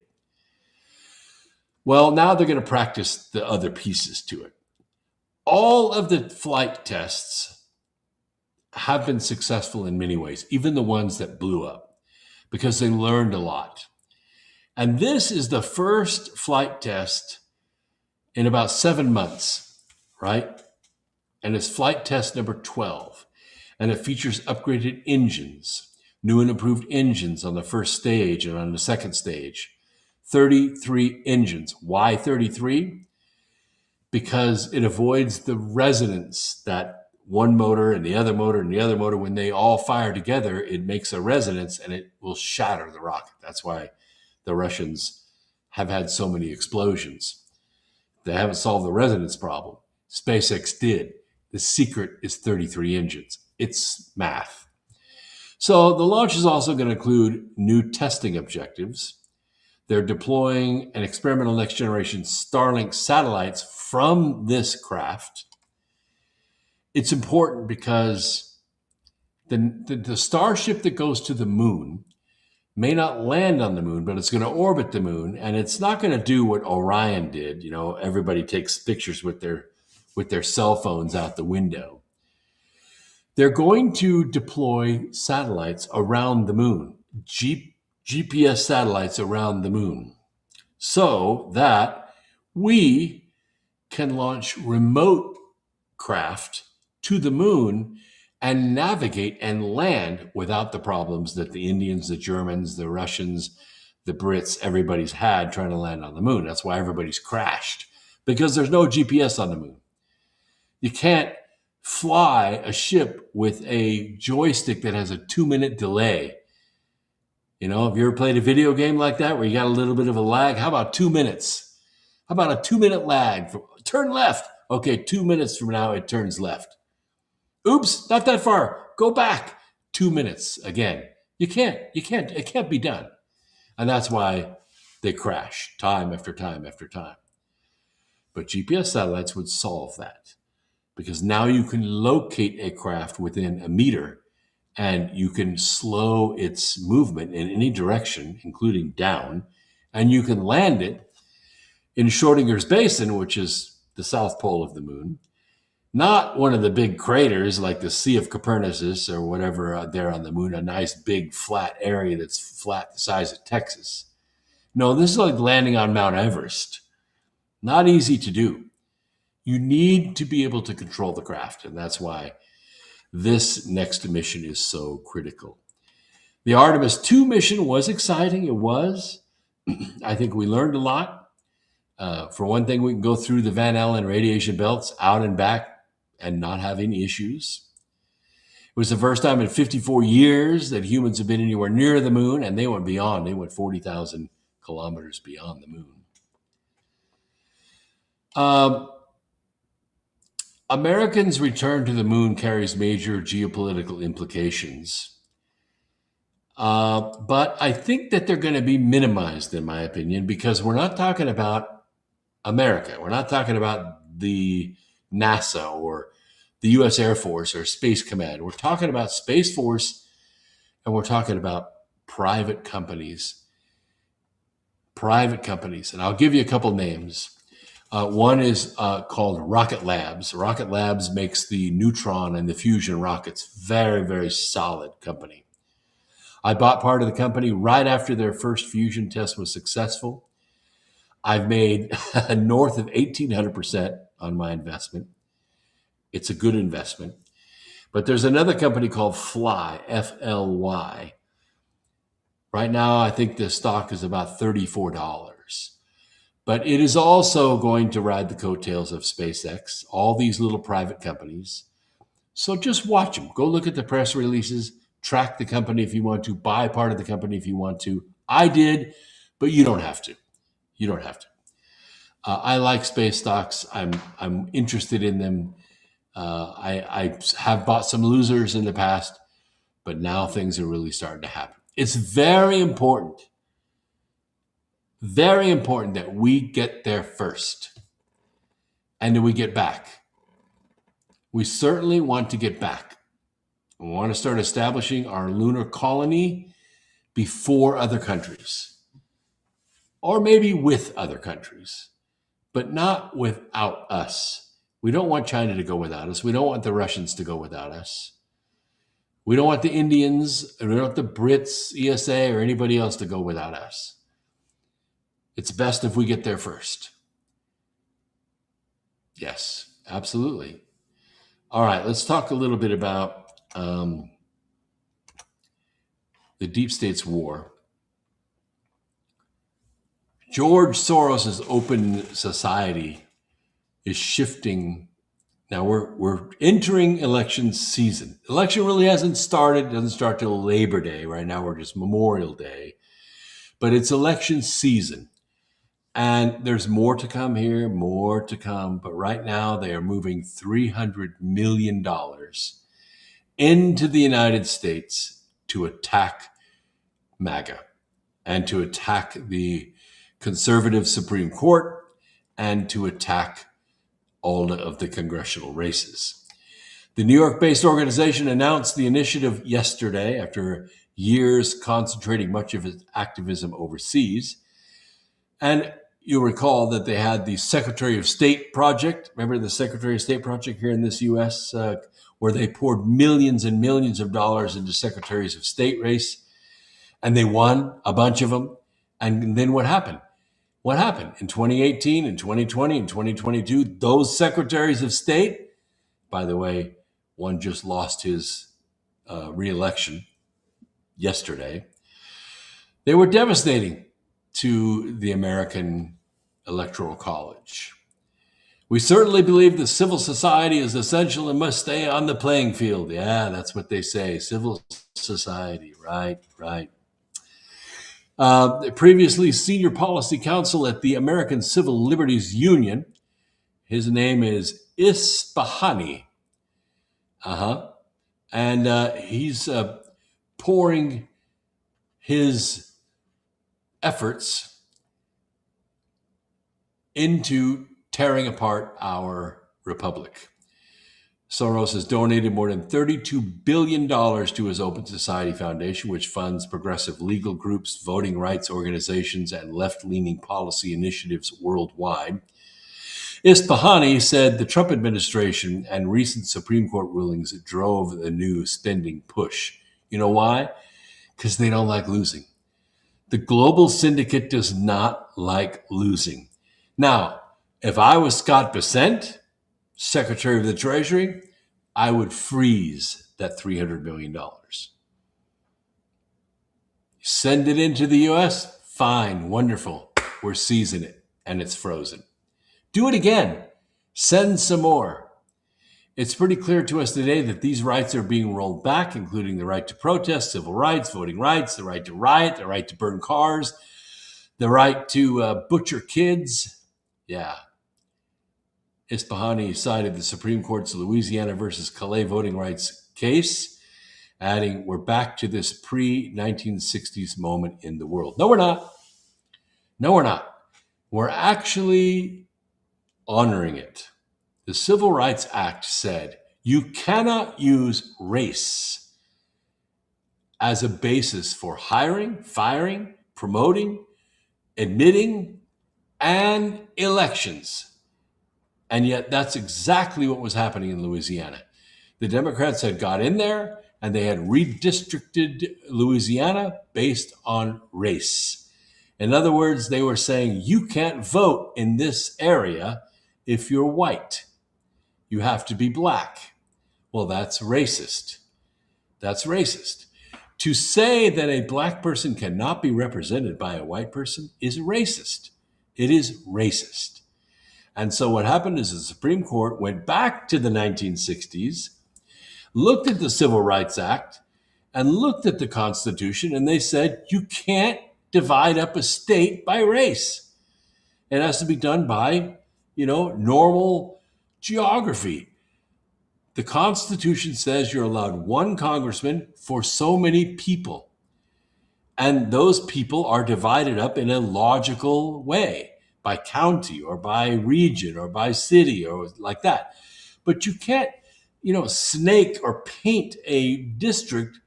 Well, now they're going to practice the other pieces to it. All of the flight tests have been successful in many ways, even the ones that blew up, because they learned a lot. And this is the first flight test in about 7 months, right? and it's flight test number 12. And it features upgraded engines, new and improved engines on the first stage and on the second stage. 33 engines. Why 33? Because it avoids the resonance that one motor and the other motor and the other motor, when they all fire together, it makes a resonance and it will shatter the rocket. That's why the Russians have had so many explosions. They haven't solved the resonance problem. SpaceX did. The secret is 33 engines. It's math. So the launch is also going to include new testing objectives. They're deploying an experimental next generation Starlink satellites from this craft. It's important because the Starship that goes to the moon may not land on the moon, but it's going to orbit the moon, and it's not going to do what Orion did. You know, everybody takes pictures with their cell phones out the window. They're going to deploy satellites around the moon, GPS satellites around the moon, so that we can launch remote craft to the moon and navigate and land without the problems that the Indians, the Germans, the Russians, the Brits, everybody's had trying to land on the moon. That's why everybody's crashed, because there's no GPS on the moon. You can't fly a ship with a joystick that has a 2-minute delay. You know, have you ever played a video game like that where you got a little bit of a lag? How about 2 minutes? How about a 2-minute lag? Turn left. Okay, 2 minutes from now, it turns left. Oops, not that far. Go back 2 minutes again. It can't be done. And that's why they crash time after time after time. But GPS satellites would solve that, because now you can locate a craft within a meter and you can slow its movement in any direction, including down, and you can land it in Schrodinger's Basin, which is the south pole of the moon. Not one of the big craters like the Sea of Copernicus or whatever out there on the moon, a nice big flat area that's flat the size of Texas. No, this is like landing on Mount Everest. Not easy to do. You need to be able to control the craft, and that's why this next mission is so critical. The Artemis 2 mission was exciting. It was. I think we learned a lot. For one thing, we can go through the Van Allen radiation belts out and back and not have any issues. It was the first time in 54 years that humans have been anywhere near the moon, and they went beyond. They went 40,000 kilometers beyond the moon. Americans' return to the moon carries major geopolitical implications. But I think that they're going to be minimized, in my opinion, because we're not talking about America. We're not talking about the NASA or the U.S. Air Force or Space Command. We're talking about Space Force, and we're talking about private companies. Private companies. And I'll give you a couple names. One is called Rocket Labs. Rocket Labs makes the neutron and the fusion rockets. Very, very solid company. I bought part of the company right after their first fusion test was successful. I've made north of 1,800% on my investment. It's a good investment. But there's another company called Fly, F-L-Y. Right now, I think the stock is about $34. But it is also going to ride the coattails of SpaceX, all these little private companies. So just watch them. Go look at the press releases, track the company if you want to, buy part of the company if you want to. I did, but you don't have to. You don't have to. I like space stocks. I'm interested in them. I have bought some losers in the past, but now things are really starting to happen. It's very important that we get there first and that we get back. We certainly want to get back. We want to start establishing our lunar colony before other countries, or maybe with other countries, but not without us. We don't want China to go without us. We don't want the Russians to go without us. We don't want the Indians, we don't want the Brits, ESA, or anybody else to go without us. It's best if we get there first. Yes, absolutely. All right, let's talk a little bit about the deep state's war. George Soros's open society is shifting. Now we're entering election season. Election really hasn't started. It doesn't start till Labor Day. Right now we're just Memorial Day. But it's election season. And there's more to come here, more to come. But right now they are moving $300 million into the United States to attack MAGA and to attack the conservative Supreme Court and to attack all of the congressional races. The New York-based organization announced the initiative yesterday after years concentrating much of its activism overseas. And you'll recall that they had the Secretary of State project. Remember the Secretary of State project here in this U.S., where they poured millions and millions of dollars into secretaries of state race, and they won a bunch of them. And then what happened? What happened in 2018 and 2020 and 2022? Those secretaries of state, by the way, one just lost his re-election yesterday. They were devastating to the American Electoral College. We certainly believe that civil society is essential and must stay on the playing field. Yeah, that's what they say, civil society, right. Previously senior policy counsel at the American Civil Liberties Union, his name is Isfahani. And he's pouring his efforts into tearing apart our republic. Soros has donated more than $32 billion to his Open Society Foundation, which funds progressive legal groups, voting rights organizations, and left-leaning policy initiatives worldwide. Isfahani said the Trump administration and recent Supreme Court rulings drove the new spending push. You know why? Because they don't like losing. The global syndicate does not like losing. Now, if I was Scott Bessent, Secretary of the Treasury, I would freeze that $300 million. Send it into the U.S., fine, wonderful. We're seizing it, and it's frozen. Do it again. Send some more. It's pretty clear to us today that these rights are being rolled back, including the right to protest, civil rights, voting rights, the right to riot, the right to burn cars, the right to butcher kids. Yeah. Isfahani cited the Supreme Court's Louisiana versus Calais voting rights case, adding, we're back to this pre-1960s moment in the world. No, we're not. No, we're not. We're actually honoring it. The Civil Rights Act said you cannot use race as a basis for hiring, firing, promoting, admitting, and elections. And yet that's exactly what was happening in Louisiana. The Democrats had got in there and they had redistricted Louisiana based on race. In other words, they were saying you can't vote in this area if you're white. You have to be black. Well, that's racist. That's racist. To say that a black person cannot be represented by a white person is racist. It is racist. And so what happened is the Supreme Court went back to the 1960s, looked at the Civil Rights Act, and looked at the Constitution, and they said, you can't divide up a state by race. It has to be done by, normal geography. The Constitution says you're allowed one congressman for so many people. And those people are divided up in a logical way, by county or by region or by city or like that. But you can't, snake or paint a district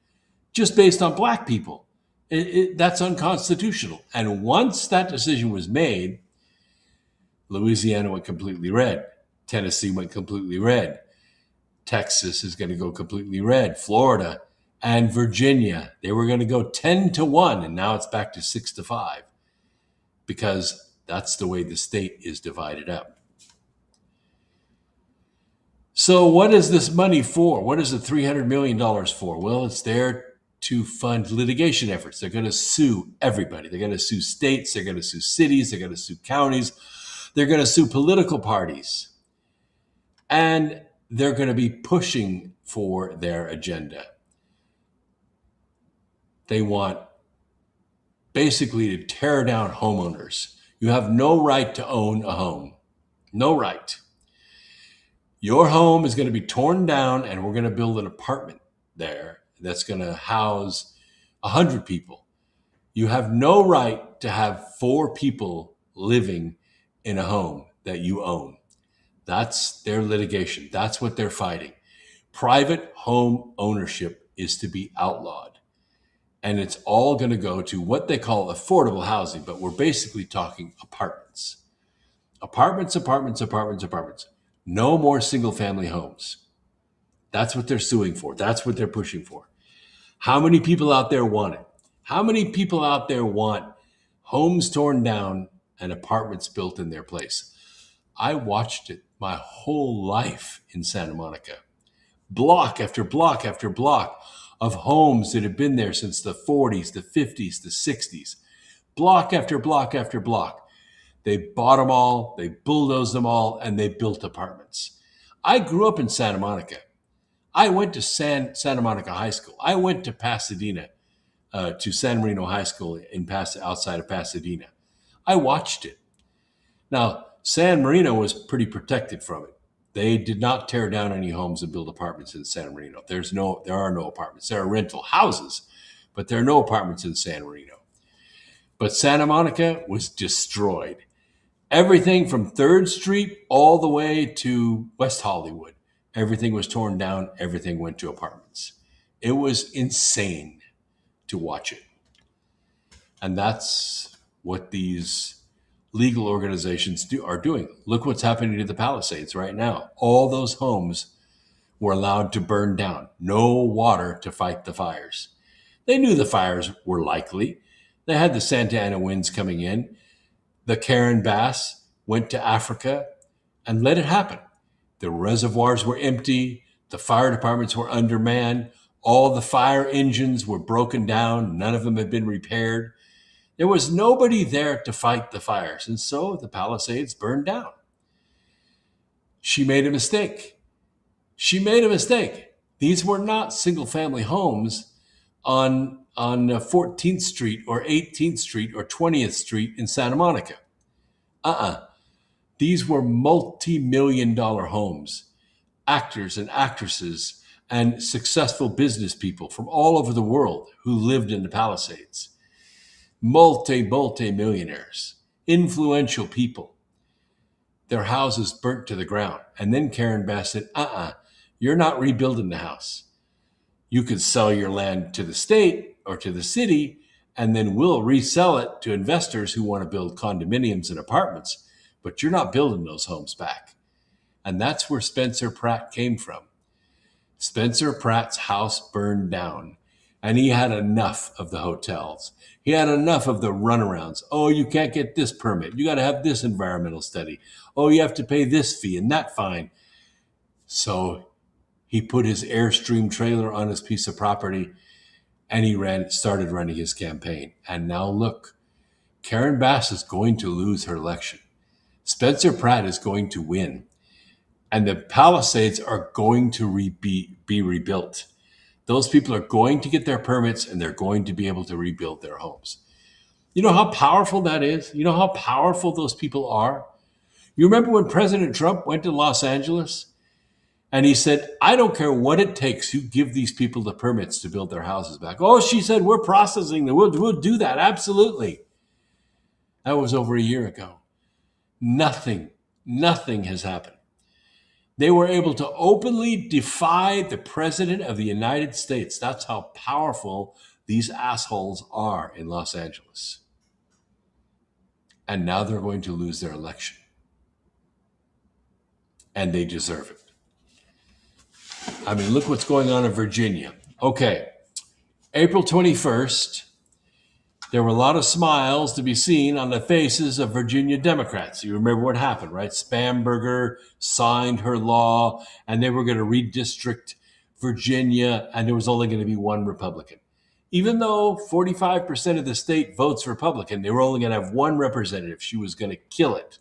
just based on black people. That's unconstitutional. And once that decision was made, Louisiana went completely red. Tennessee went completely red. Texas is going to go completely red. Florida and Virginia, they were going to go 10-1, and now it's back to 6-5 because that's the way the state is divided up. So what is this money for? What is the $300 million for? Well, it's there to fund litigation efforts. They're going to sue everybody. They're going to sue states. They're going to sue cities. They're going to sue counties. They're going to sue political parties. And they're going to be pushing for their agenda. They want basically to tear down homeowners. You have no right to own a home. No right. Your home is going to be torn down, and we're going to build an apartment there that's going to house 100 people. You have no right to have 4 people living in a home that you own. That's their litigation. That's what they're fighting. Private home ownership is to be outlawed. And it's all going to go to what they call affordable housing, but we're basically talking apartments. Apartments, apartments, apartments, apartments. No more single-family homes. That's what they're suing for. That's what they're pushing for. How many people out there want it? How many people out there want homes torn down and apartments built in their place? I watched it my whole life in Santa Monica. Block after block after block of homes that have been there since the 40s, the 50s, the 60s. Block after block after block. They bought them all, they bulldozed them all, and they built apartments. I grew up in Santa Monica. I went to Santa Monica High School. I went to Pasadena, to San Marino High School outside of Pasadena. I watched it. Now, San Marino was pretty protected from it. They did not tear down any homes and build apartments in San Marino. There are no apartments. There are rental houses, but there are no apartments in San Marino. But Santa Monica was destroyed. Everything from 3rd Street all the way to West Hollywood. Everything was torn down. Everything went to apartments. It was insane to watch it. And that's what these legal organizations are doing. Look what's happening to the Palisades right now. All those homes were allowed to burn down. No water to fight the fires. They knew the fires were likely. They had the Santa Ana winds coming in. The Karen Bass went to Africa and let it happen. The reservoirs were empty. The fire departments were undermanned. All the fire engines were broken down. None of them had been repaired. There was nobody there to fight the fires. And so the Palisades burned down. She made a mistake. She made a mistake. These were not single-family homes on 14th Street or 18th Street or 20th Street in Santa Monica. These were multi-million-dollar homes. Actors and actresses and successful business people from all over the world who lived in the Palisades. Multi-millionaires, influential people. Their houses burnt to the ground. And then Karen Bass said, you're not rebuilding the house. You could sell your land to the state or to the city, and then we'll resell it to investors who want to build condominiums and apartments, but you're not building those homes back. And that's where Spencer Pratt came from. Spencer Pratt's house burned down, and he had enough of the hotels. He had enough of the runarounds. Oh, you can't get this permit. You got to have this environmental study. Oh, you have to pay this fee and that fine. So he put his Airstream trailer on his piece of property, and he started running his campaign. And now look, Karen Bass is going to lose her election. Spencer Pratt is going to win. And the Palisades are going to be rebuilt. Those people are going to get their permits, and they're going to be able to rebuild their homes. You know how powerful that is? You know how powerful those people are? You remember when President Trump went to Los Angeles and he said, I don't care what it takes, you give these people the permits to build their houses back. Oh, she said, we're processing them. We'll do that. Absolutely. That was over a year ago. Nothing has happened. They were able to openly defy the President of the United States. That's how powerful these assholes are in Los Angeles. And now they're going to lose their election. And they deserve it. I mean, look what's going on in Virginia. Okay, April 21st, there were a lot of smiles to be seen on the faces of Virginia Democrats. You remember what happened, right? Spanberger signed her law, and they were going to redistrict Virginia, and there was only going to be one Republican. Even though 45% of the state votes Republican, they were only going to have one representative. She was going to kill it.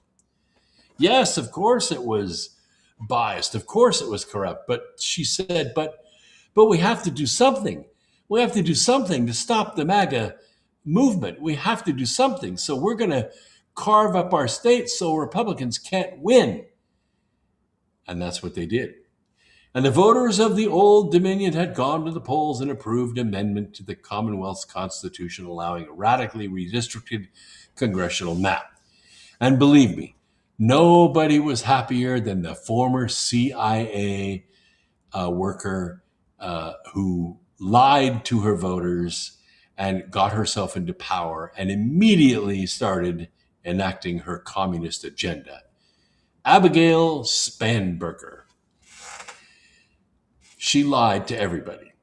Yes, of course it was biased. Of course it was corrupt. But she said, but we have to do something. We have to do something to stop the MAGA movement. We have to do something. So we're going to carve up our state so Republicans can't win. And that's what they did. And the voters of the Old Dominion had gone to the polls and approved an amendment to the Commonwealth's Constitution allowing a radically redistricted congressional map. And believe me, nobody was happier than the former CIA worker who lied to her voters and got herself into power and immediately started enacting her communist agenda. Abigail Spanberger. She lied to everybody.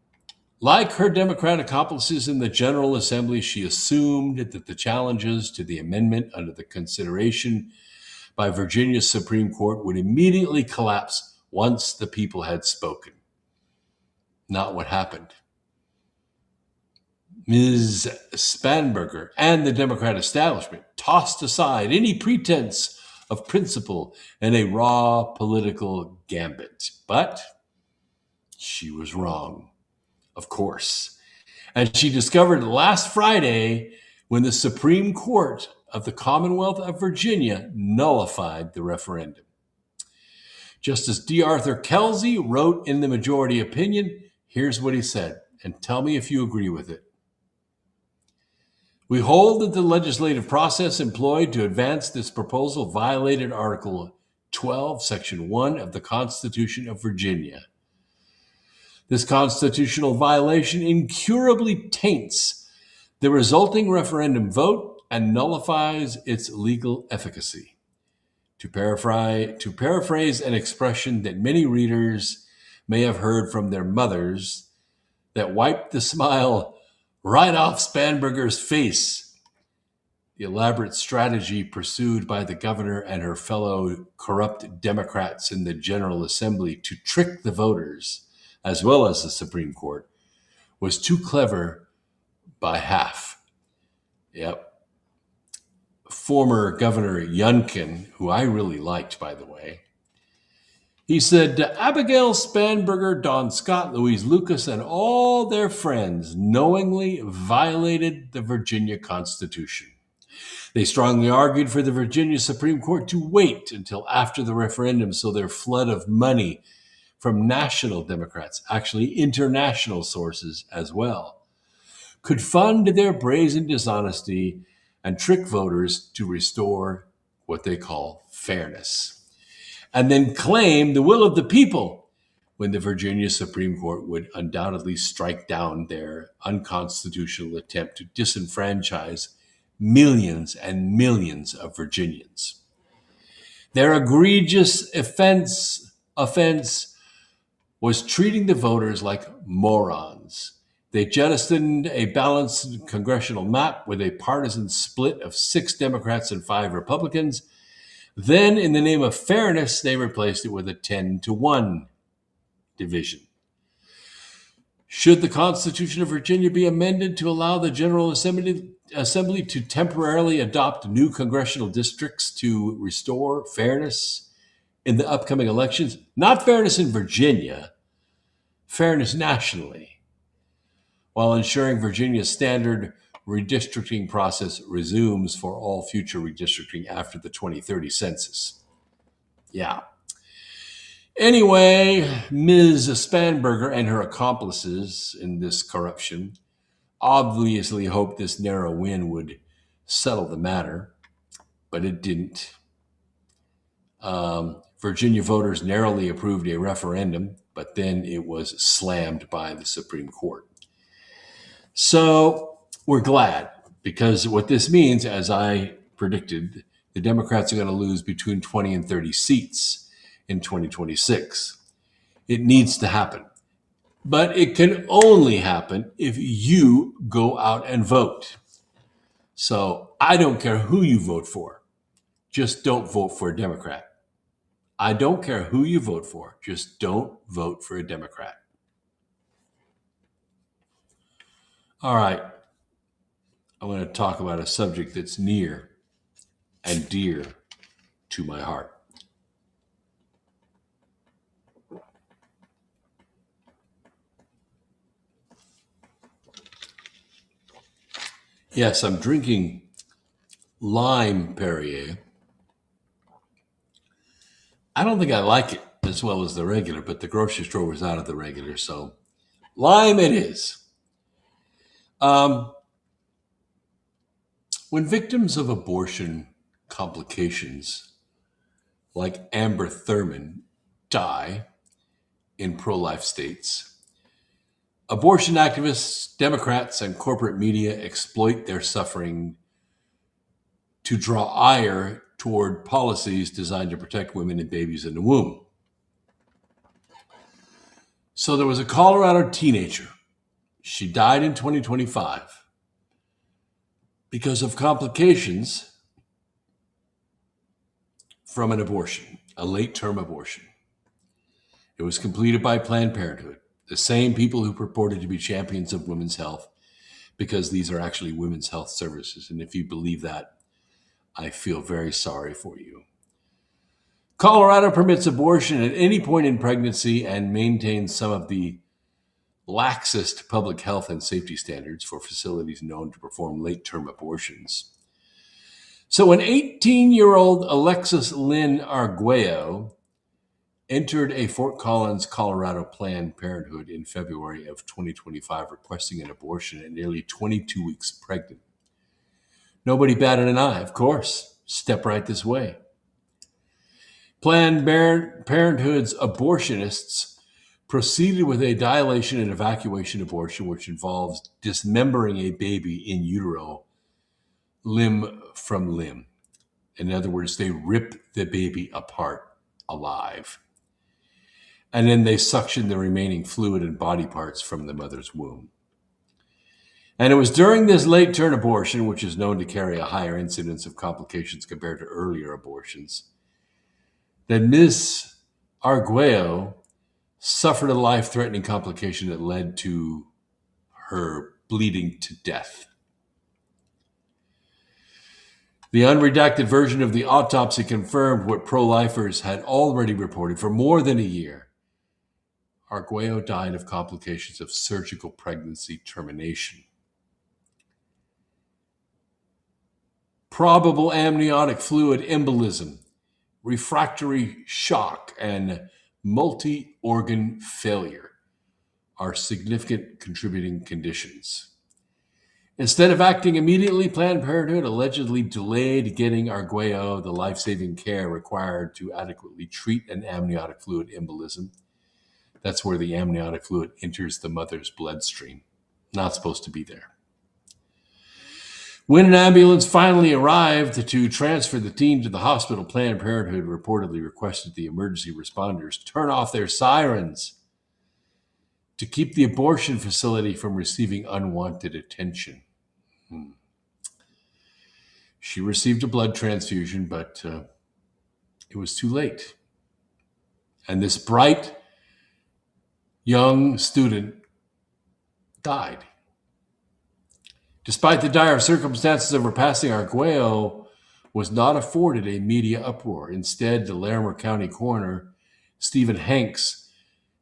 Like her Democrat accomplices in the General Assembly, she assumed that the challenges to the amendment under the consideration by Virginia's Supreme Court would immediately collapse once the people had spoken. Not what happened. Ms. Spanberger and the Democrat establishment tossed aside any pretense of principle in a raw political gambit. But she was wrong, of course. And she discovered last Friday when the Supreme Court of the Commonwealth of Virginia nullified the referendum. Justice D. Arthur Kelsey wrote in the majority opinion, here's what he said, and tell me if you agree with it. We hold that the legislative process employed to advance this proposal violated Article 12, Section 1 of the Constitution of Virginia. This constitutional violation incurably taints the resulting referendum vote and nullifies its legal efficacy. To paraphrase an expression that many readers may have heard from their mothers that wiped the smile right off Spanberger's face, the elaborate strategy pursued by the governor and her fellow corrupt Democrats in the General Assembly to trick the voters, as well as the Supreme Court, was too clever by half. Yep. Former Governor Youngkin, who I really liked, by the way, he said, Abigail Spanberger, Don Scott, Louise Lucas, and all their friends knowingly violated the Virginia Constitution. They strongly argued for the Virginia Supreme Court to wait until after the referendum so their flood of money from national Democrats, actually international sources as well, could fund their brazen dishonesty and trick voters to restore what they call fairness, and then claim the will of the people when the Virginia Supreme Court would undoubtedly strike down their unconstitutional attempt to disenfranchise millions and millions of Virginians. Their egregious offense was treating the voters like morons. They jettisoned a balanced congressional map with a partisan split of 6 Democrats and 5 Republicans. Then, in the name of fairness, they replaced it with a 10-1 division. Should the Constitution of Virginia be amended to allow the General Assembly to temporarily adopt new congressional districts to restore fairness in the upcoming elections? Not fairness in Virginia, fairness nationally, while ensuring Virginia's standard redistricting process resumes for all future redistricting after the 2030 census. Yeah. Anyway, Ms. Spanberger and her accomplices in this corruption obviously hoped this narrow win would settle the matter, but it didn't. Virginia voters narrowly approved a referendum, but then it was slammed by the Supreme Court. So we're glad, because what this means, as I predicted, the Democrats are going to lose between 20 and 30 seats in 2026. It needs to happen. But it can only happen if you go out and vote. So I don't care who you vote for. Just don't vote for a Democrat. I don't care who you vote for. Just don't vote for a Democrat. All right. I want to talk about a subject that's near and dear to my heart. Yes, I'm drinking lime Perrier. I don't think I like it as well as the regular, but the grocery store was out of the regular, so lime it is. When victims of abortion complications like Amber Thurman die in pro-life states, abortion activists, Democrats, and corporate media exploit their suffering to draw ire toward policies designed to protect women and babies in the womb. So there was a Colorado teenager. She died in 2025 because of complications from an abortion, a late-term abortion. It was completed by Planned Parenthood, the same people who purported to be champions of women's health, because these are actually women's health services. And if you believe that, I feel very sorry for you. Colorado permits abortion at any point in pregnancy and maintains some of the laxest public health and safety standards for facilities known to perform late-term abortions. So when 18-year-old Alexis Lynn Arguello entered a Fort Collins, Colorado Planned Parenthood in February of 2025 requesting an abortion at nearly 22 weeks pregnant, nobody batted an eye, of course. Step right this way. Planned Parenthood's abortionists proceeded with a dilation and evacuation abortion, which involves dismembering a baby in utero, limb from limb. In other words, they rip the baby apart alive. And then they suction the remaining fluid and body parts from the mother's womb. And it was during this late-term abortion, which is known to carry a higher incidence of complications compared to earlier abortions, that Ms. Arguello suffered a life-threatening complication that led to her bleeding to death. The unredacted version of the autopsy confirmed what pro-lifers had already reported for more than a year. Arguello died of complications of surgical pregnancy termination. Probable amniotic fluid embolism, refractory shock, and multi-organ failure are significant contributing conditions. Instead of acting immediately, Planned Parenthood allegedly delayed getting Arguello the life-saving care required to adequately treat an amniotic fluid embolism. That's where the amniotic fluid enters the mother's bloodstream. Not supposed to be there. When an ambulance finally arrived to transfer the teen to the hospital, Planned Parenthood reportedly requested the emergency responders turn off their sirens to keep the abortion facility from receiving unwanted attention. She received a blood transfusion, but it was too late. And this bright young student died. Despite the dire circumstances of her passing, Arguello was not afforded a media uproar. Instead, the Larimer County coroner, Stephen Hanks,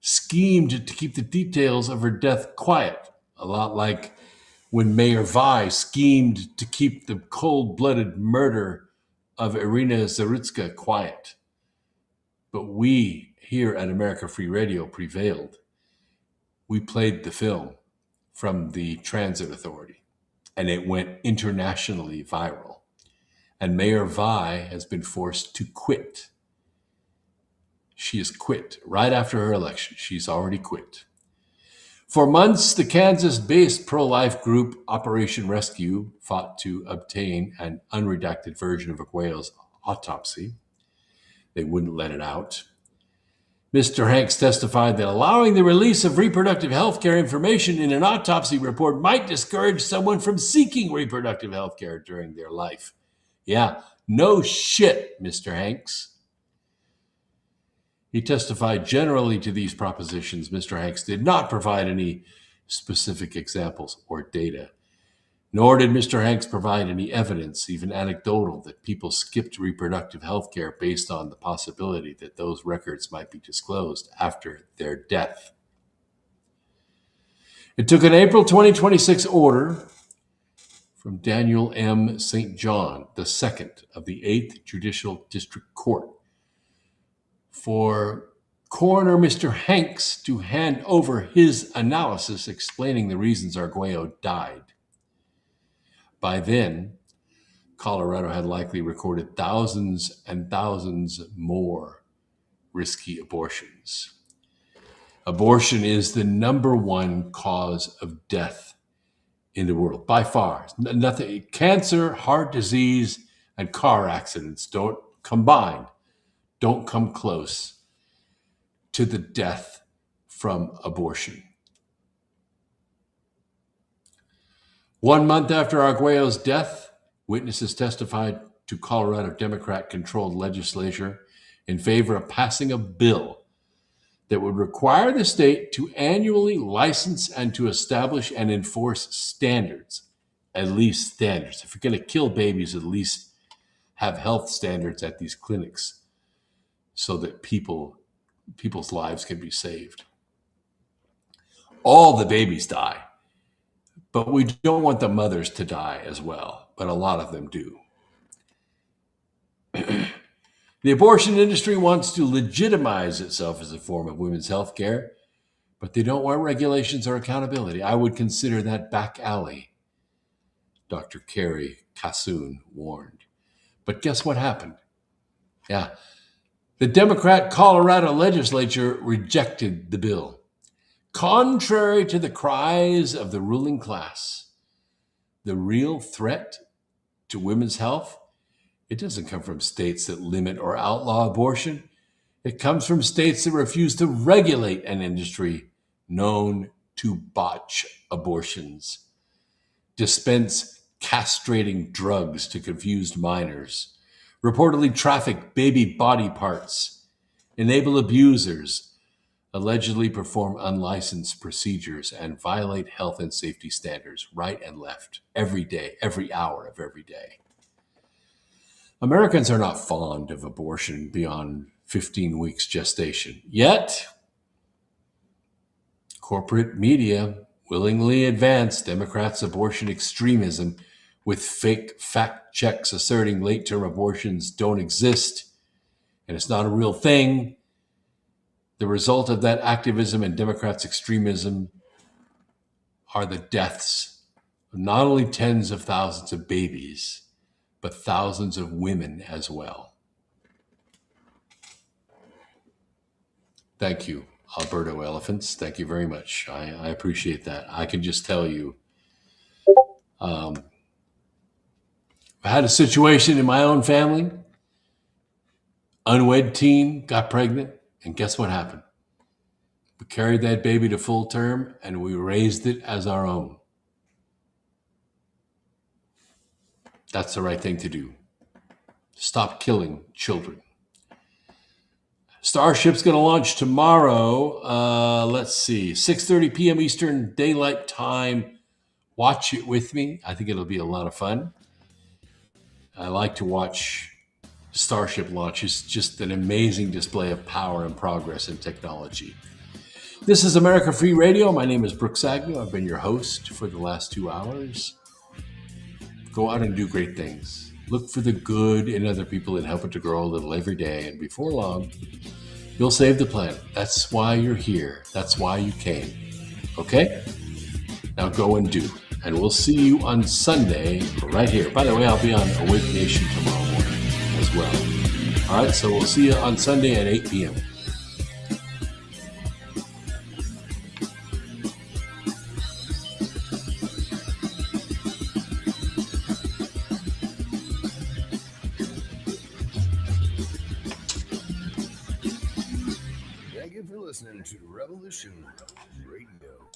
schemed to keep the details of her death quiet, a lot like when Mayor Vai schemed to keep the cold-blooded murder of Irina Zarutska quiet. But we here at America Free Radio prevailed. We played the film from the Transit Authority, and it went internationally viral. And Mayor Vai has been forced to quit. She has quit right after her election. She's already quit. For months, the Kansas-based pro-life group Operation Rescue fought to obtain an unredacted version of Arguello's autopsy. They wouldn't let it out. Mr. Hanks testified that allowing the release of reproductive health care information in an autopsy report might discourage someone from seeking reproductive health care during their life. Yeah, no shit, Mr. Hanks. He testified generally to these propositions. Mr. Hanks did not provide any specific examples or data, nor did Mr. Hanks provide any evidence, even anecdotal, that people skipped reproductive health care based on the possibility that those records might be disclosed after their death. It took an April 2026 order from Daniel M. St. John, the second of the 8th Judicial District Court, for Coroner Mr. Hanks to hand over his analysis explaining the reasons Arguello died. By then, Colorado had likely recorded thousands and thousands more risky abortions. Abortion is the number one cause of death in the world, by far. Nothing, cancer, heart disease, and car accidents don't come close to the death from abortion. 1 month after Arguello's death, witnesses testified to Colorado Democrat-controlled legislature in favor of passing a bill that would require the state to annually license and to establish and enforce standards, at least standards. If you're going to kill babies, at least have health standards at these clinics so that people's lives can be saved. All the babies die, but we don't want the mothers to die as well, but a lot of them do. The abortion industry wants to legitimize itself as a form of women's health care, but they don't want regulations or accountability. I would consider that back alley, Dr. Carrie Cassoon warned. But guess what happened? Yeah, the Democrat Colorado legislature rejected the bill. Contrary to the cries of the ruling class, the real threat to women's health, it doesn't come from states that limit or outlaw abortion. It comes from states that refuse to regulate an industry known to botch abortions, dispense castrating drugs to confused minors, reportedly traffic baby body parts, enable abusers, allegedly perform unlicensed procedures, and violate health and safety standards right and left every day, every hour of every day. Americans are not fond of abortion beyond 15 weeks gestation. Yet, corporate media willingly advance Democrats' abortion extremism with fake fact checks asserting late-term abortions don't exist and it's not a real thing. The result of that activism and Democrats' extremism are the deaths of not only tens of thousands of babies, but thousands of women as well. Thank you, Alberto Elephants. Thank you very much. I appreciate that. I can just tell you, I had a situation in my own family. Unwed teen got pregnant, and guess what happened? We carried that baby to full term, and we raised it as our own. That's the right thing to do. Stop killing children. Starship's going to launch tomorrow. Let's see, 6:30 p.m. Eastern Daylight Time. Watch it with me. I think it'll be a lot of fun. I like to watch Starship launch. It's just an amazing display of power and progress in technology. This is America Free Radio. My name is Brooks Agnew. I've been your host for the last 2 hours. Go out and do great things. Look for the good in other people and help it to grow a little every day. And before long, you'll save the planet. That's why you're here. That's why you came. Okay? Now go and do. And we'll see you on Sunday right here. By the way, I'll be on Awake Nation tomorrow morning as well. All right, so we'll see you on Sunday at 8 p.m. you for listening to Revolution Radio.